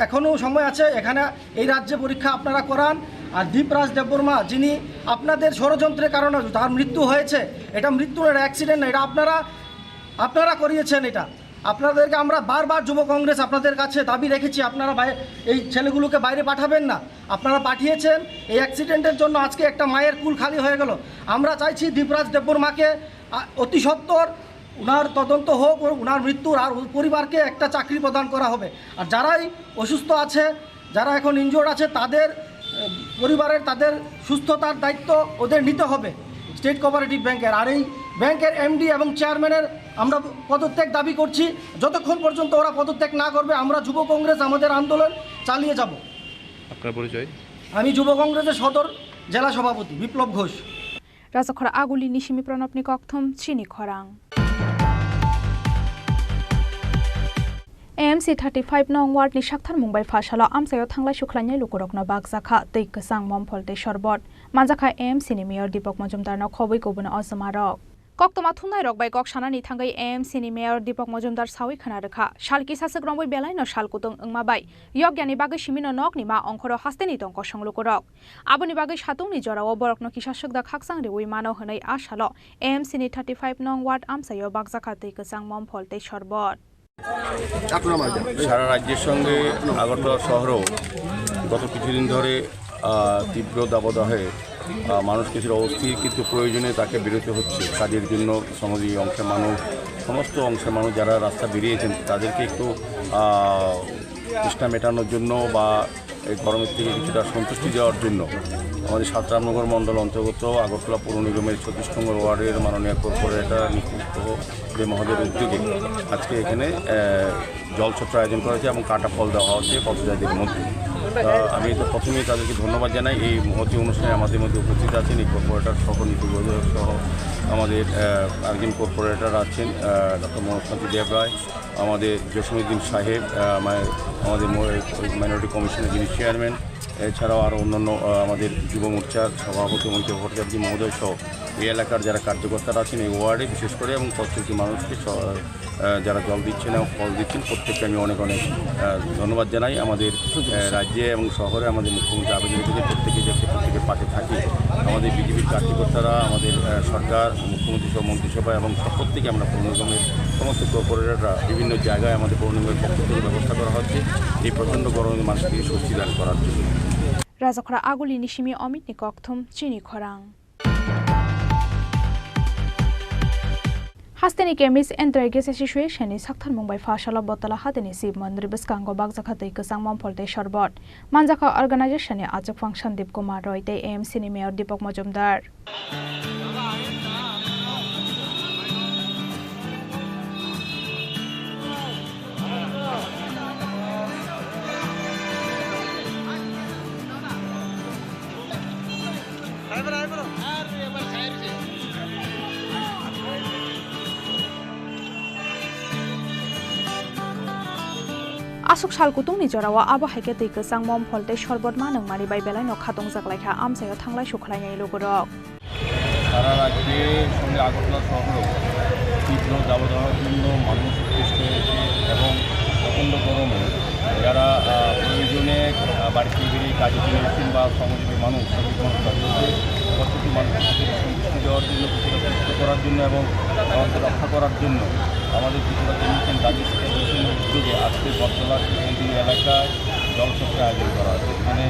এখনও সময় আছে এখানে এই রাজ্যে পরীক্ষা আপনারা করান আর দীপরাজ দেববর্মা যিনি আপনাদের ষড়যন্ত্রের কারণে তার মৃত্যু হয়েছে এটা মৃত্যুর অ্যাক্সিডেন্ট না এটা আপনারা করিয়েছেন এটা আপনাদেরকে আমরা বারবার যুব কংগ্রেস আপনাদের কাছে দাবি রেখেছি আপনারা এই ছেলেগুলোকে বাইরে পাঠাবেন না আপনারা পাঠিয়েছেন এই অ্যাক্সিডেন্টের জন্য আজকে একটা মায়ের কুল খালি হয়ে গেল আমরা চাইছি দীপরাজ দেববর্মাকে অতি সত্বর উনার তদন্ত হোক উনার মৃত্যুর আর পরিবারকে একটা চাকরি প্রদান করা হবে আর যারাই অসুস্থ আছে যারা এখন ইনজোর্ড আছে তাদের পরিবারের তাদের সুস্থতার দায়িত্ব ওদের নিতে হবে স্টেট কোঅপারেটিভ ব্যাংকের আর এই ব্যাংকের এমডি এবং চেয়ারম্যানের আমরা পদত্যাগ দাবি করছি যতক্ষণ পর্যন্ত ওরা পদত্যাগ না করবে আমরা যুব কংগ্রেস আমাদের আন্দোলন চালিয়ে যাব আপনার পরিচয় আমি যুব কংগ্রেসের সদর জেলা সভাপতি বিপ্লব ঘোষ রাজখরা আগুলি নিশিমি প্রণবনি ককথম চিনি খরাং AMC 35 nong ward ni shakthar mumbai phashala amsayo thanglai sukhlanya lukurokno bagjakha tei ksang momfolte sorbot manjakha AMC ni mayor Deepak Majumdar na khoboi kobuna asmarok koktoma thunai rok bai kok sanani thangai AMC ni mayor Deepak Majumdar sawi khana rekha shalki sasek rongbai belai no shalkutong engma bai yogyani bagai shimino nok ni ma ongkhoro hasteni tongko songlukurok aboni bagai satung ni jorao borokno kisasok da khaksang rewi mano honai ashalo AMC ni 35 nong ward amsayo bagjakha tei ksang momfolte sorbot সারা রাজ্যের সঙ্গে আগরতলা শহরেও গত কিছুদিন ধরে তীব্র দাবদাহে মানুষ কিছুটা অস্থির কিন্তু প্রয়োজনে তাকে বেরোতে হচ্ছে কাজের জন্য সমাজী অংশের মানুষ সমস্ত অংশের মানুষ যারা রাস্তা বেরিয়েছেন তাদেরকে একটু তৃষ্ণা মেটানোর জন্য বা এই গরমের থেকে কিছুটা সন্তুষ্টি দেওয়ার জন্য আমাদের সাতরামনগর মণ্ডল অন্তর্গত আগরতলা পৌর নিগমের 36 নম্বর ওয়ার্ডের মাননীয় কর্পোরেটর নিকুঞ্জ যে মহোদয়ের উদ্যোগে আজকে এখানে জলছত্র আয়োজন করা হয়েছে এবং কাটা ফল দেওয়া হচ্ছে পথযাত্রীদের মধ্যে আমি তো প্রথমেই তাদেরকে ধন্যবাদ জানাই এই মহতি অনুষ্ঠানে আমাদের মধ্যে উপস্থিত আছেন এই কর্পোরেটর সহ নিকুঞ্জ সহ আমাদের একজন কর্পোরেটর আছেন ডক্টর মনোজকান্তি দেবরায় আমাদের জসীমউদ্দিন সাহেব আমাদের মাইনরিটি কমিশনের যিনি চেয়ারম্যান এছাড়াও আরও অন্যান্য আমাদের যুব মোর্চার সভাপতি মৈত্র ভট্টাচার্য মহোদয় সহ এই এলাকার যারা কার্যকর্তারা আছেন এই ওয়ার্ডে বিশেষ করে এবং প্রত্যেকটি মানুষকে যারা জল দিচ্ছেন এবং ফল দিচ্ছেন প্রত্যেককে আমি অনেক ধন্যবাদ জানাই আমাদের রাজ্যে এবং শহরে আমাদের মুখ্যমন্ত্রী আবেদন থেকে প্রত্যেকের পাশে থাকি আমাদের বিজেপির কার্যকর্তারা আমাদের সরকার মুখ্যমন্ত্রী সহ মন্ত্রিসভা এবং প্রত্যেকে আমরা পৌর নিগমের সমস্ত কর্পোরেটররা বিভিন্ন জায়গায় আমাদের পৌর নিগমের পক্ষ থেকে ব্যবস্থা করা হচ্ছে এই প্রচণ্ড গরমে মানুষকে স্বস্তি দান করার জন্য রাজখরা আগুলি নিশিমি অমিত নি ককথম চিনি খরাং Hasteni kemis enterges situation ni sakthar mumbai fashala botala hateni sib mandir biskango bagjakha tei ksang momfolte sorbot manjakha organization ni ajak function Deep Kumar Roy tei AMC ni mayor Deepak Majumdar Asuk sal kutung ni jorawa abo haike tei kesang mom folte sorbot manung mari bai belai no khatong jaklaikha amsayo thanglai sukhlainai logorok সারা রাজ্যে সঙ্গে আগরতলা শহরেও তীব্র দাবদাহপূর্ণ মানুষ সৃষ্টি হয়েছে এবং প্রচণ্ড গরমে যারা প্রয়োজনে বাড়িতে বেরিয়ে কাজে চলেছেন বা শ্রমজীবী মানুষ শ্রমিক মানুষ তাদেরকে প্রত্যেকটি মানুষকে সন্তুষ্টি দেওয়ার জন্য কিছুটা সুস্থ করার জন্য এবং আমাদের রক্ষা করার জন্য আমাদের কিছুটা কমিশন দাবি উদ্যোগে আজকে বটতলার কেন্দ্রীয় এলাকায় জলসত্র আয়োজন করা হয়েছে। এখানে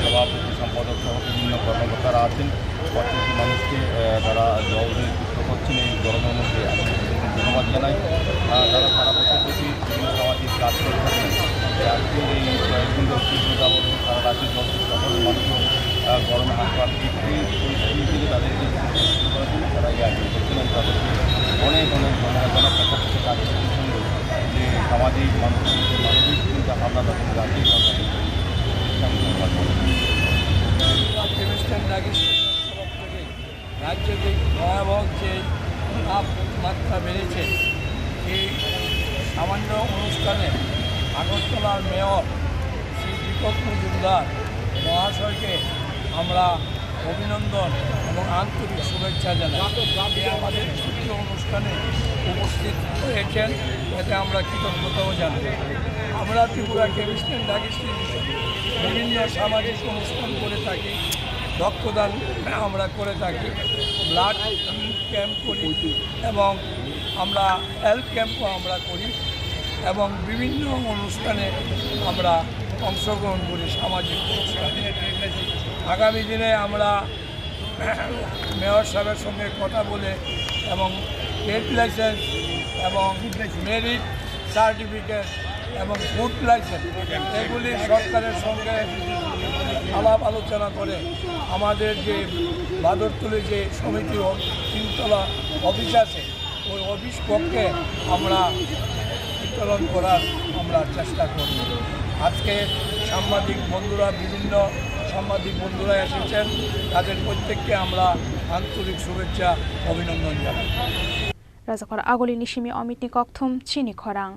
সভাপতি সম্পাদক সহ বিভিন্ন কর্মকর্তারা আছেন। প্রত্যেকটি মানুষকে তারা জল দিয়ে সুস্থ করছেন এই গরমের মধ্যে ধন্যবাদ জানাই। তারা সারা বছর দেখি বিভিন্ন সামাজিক কাজ করে থাকেন। আজকে এই কয়েকদিন তীব্রতা বলে সারা রাজ্যের সকল মানুষও গরমে হাত পা পরিস্থিতি থেকে তাদেরকে সুস্থ করার জন্য তারা এই আয়োজন করছিলেন। তাদেরকে অনেক অনেক ধন্যবাদ জানাই। প্রত্যেকটি কাজের সঙ্গে যে সামাজিক মানবিক চিন্তা ভাবনা তাদের রাজ্যেই রাজ্যে যে ভয়াবহ যে তাপমাত্রা বেড়েছে এই সামান্য অনুষ্ঠানে আগরতলার মেয়র শ্রী দীপক মজুমদার মহাশয়কে আমরা অভিনন্দন এবং আন্তরিক শুভেচ্ছা জানাই। আমাদের ছোট্ট অনুষ্ঠানে উপস্থিত হয়েছেন এতে আমরা কৃতজ্ঞতাও জানাই। আমরা ত্রিপুরা কেমিস্ট অ্যান্ড ড্রাগিস্ট বিভিন্ন সামাজিক অনুষ্ঠান করে থাকি, রক্তদান আমরা করে থাকি, ব্লাড ক্যাম্প করি এবং আমরা হেলথ ক্যাম্পও আমরা করি এবং বিভিন্ন অনুষ্ঠানে আমরা অংশগ্রহণ করি সামাজিক অনুষ্ঠানে। আগামী দিনে আমরা মেয়র সাহেবের সঙ্গে কথা বলে এবং ট্রেড লাইসেন্স এবং মেরিট সার্টিফিকেট এবং ফুড লাইসেন্স এগুলি সরকারের সঙ্গে আলাপ আলোচনা করে আমাদের যে বাদরতুলি যে সমিতি 3তলা অফিস আছে ওই অফিস পক্ষে আমরা বিতরণ করার আমরা চেষ্টা করব। আজকে সাংবাদিক বন্ধুরা বিভিন্ন সাংবাদিক বন্ধুরা এসেছেন, তাদের প্রত্যেককে আমরা আন্তরিক শুভেচ্ছা অভিনন্দন জানাই। রাজাখর আগলি নিশিমি অমিতনি ককথম চিনি খরাং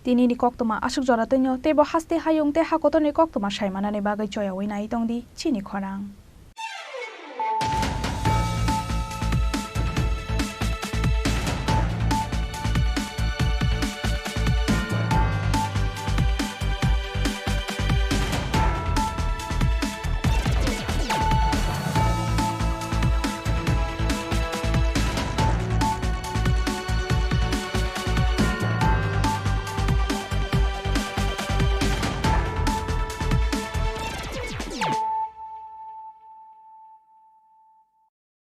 তিনি ni koktoma asuk jora tenyo tebo haste hayung te hakoto ni koktoma saimana ni bagai choya wina itong di chini khorang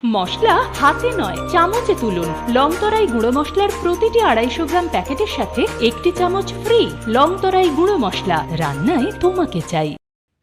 মশলা হাতে নয় চামচে তুলুন। লংতরাই গুঁড়ো মশলার প্রতিটি 250 গ্রাম প্যাকেটের সাথে 1টি চামচ ফ্রি। লংতরাই গুঁড়ো মশলা, রান্নায় তোমাকে চাই।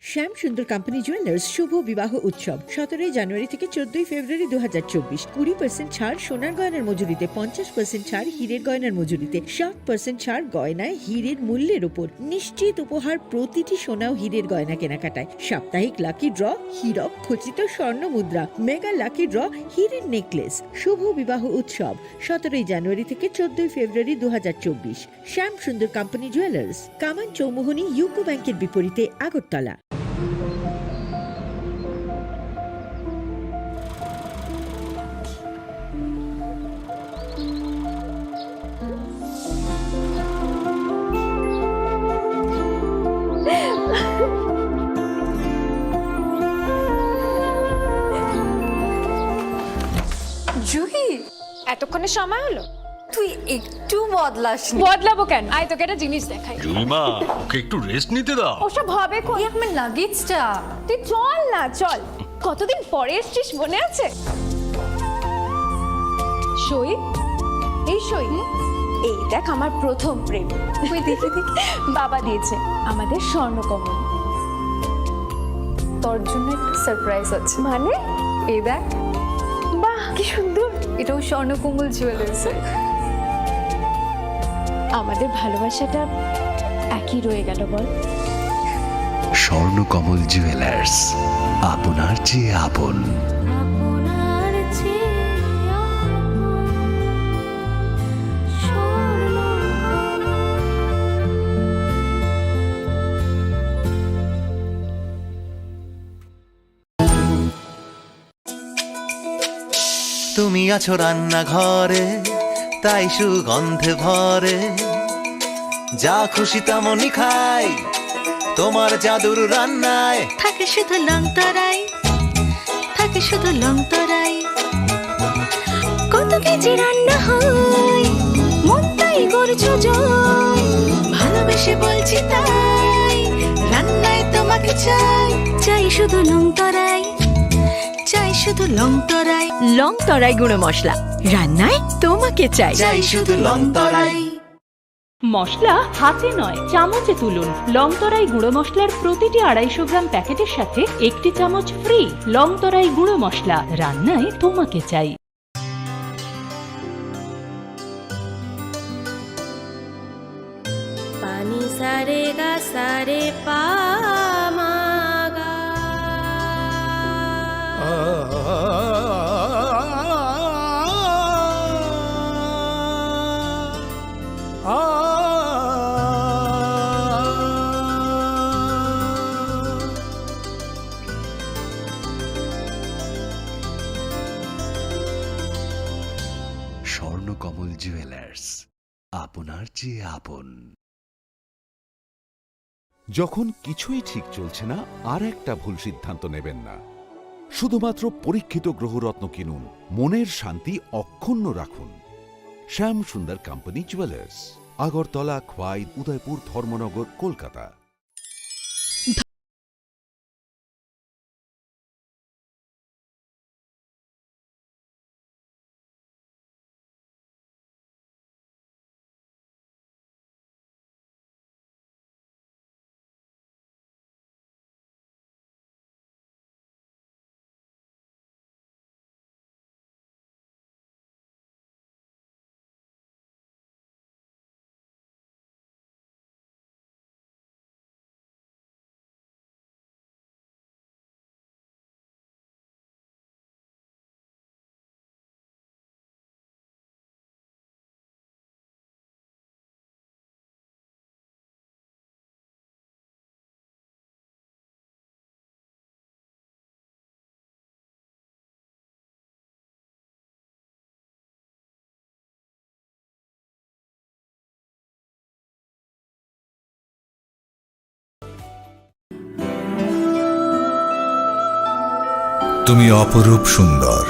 শ্যাম সুন্দর কোম্পানি জুয়েলার্স শুভ বিবাহ উৎসব 17 জানুয়ারি থেকে 14 ফেব্রুয়ারি 2024। 20% ছাড় সোনার গয়নার মজুরিতে, 50% ছাড় হীরের গয়নার মজুরিতে, 60% ছাড় গয়নায় হীরের মূল্যের উপর। নিশ্চিত উপহার প্রতিটি সোনা ও হীরের গয়না কেনাকাটায়। সাপ্তাহিক লাকি ড্র, হীরক খচিত স্বর্ণ মুদ্রা, মেগা লাকি ড্র, হীরের নেকলেস। শুভ বিবাহ উৎসব 17 জানুয়ারি থেকে 14 ফেব্রুয়ারি 2024। শ্যাম সুন্দর কোম্পানি জুয়েলার্স, কামান চৌমুহনী ইউকো ব্যাংকের বিপরীতে, আগরতলা। জুহি, এতক্ষণে সময় হলো? তুই একটু বদলাস। বদলাবো কেন? আয় তোকে একটা জিনিস দেখাই। জুলিমা, ওকে একটু রেস্ট নিতে দাও। ওসব হবে কই? আমার লাগেজটা। তুই চল না, চল। কতদিন পরে এসেছিস, মনে আছে? সই, এই সই, এই দেখ আমার প্রথম প্রেম। তুই দেখে বাবা দিয়েছে, আমাদের স্বর্ণকমল। তোর জন্য একটা সারপ্রাইজ আছে। মানে? এই দেখ। বাহ, কি সুন্দর। এটাও স্বর্ণকমল জুয়েলার্সের। আমাদের ভালোবাসাটা একই রয়ে গেল বল। স্বর্ণকমল জুয়েলার্স, আপনার চেয়ে আপন। তুমি আছো রান্নাঘরে তাই সুগন্ধে ভরে যা খুশি তেমনই খাই তোমার জাদুর রান্নায় থাকে শুধু লং তরাই, থাকে শুধু লং তরাই। কত কেজি রান্না হয় মন তাই করছো জয়, ভালোবেসে বলছি তাই রান্নায় তোমাকে চাই, চাই শুধু লং তরাই, চাই শুধু লং তরাই। লং তরাই গুঁড়ো মশলা, রান্নায় তোমাকে চাই, চাই শুধু লং তরাই। মশলা হাতে নয় চামচে তুলুন। লংতরাই গুঁড়ো মশলার প্রতিটি 250 গ্রাম প্যাকেটের সাথে 1টি চামচ ফ্রি। লংতরাই গুঁড়ো মশলা, রান্নায় তোমাকে চাই। পানি সারে গা সারে পা মা গা। স্বর্ণকমল জুয়েলার্স, আপনার চেয়ে আপন। যখন কিছুই ঠিক চলছে না, আর একটা ভুল সিদ্ধান্ত নেবেন না। শুধুমাত্র পরীক্ষিত গ্রহরত্ন কিনুন, মনের শান্তি অক্ষুণ্ণ রাখুন। শ্যাম সুন্দর কোম্পানি জুয়েলার্স, আগরতলা, খোয়াই, উদয়পুর, ধর্মনগর, কলকাতা। তুমি অপরূপ সুন্দর।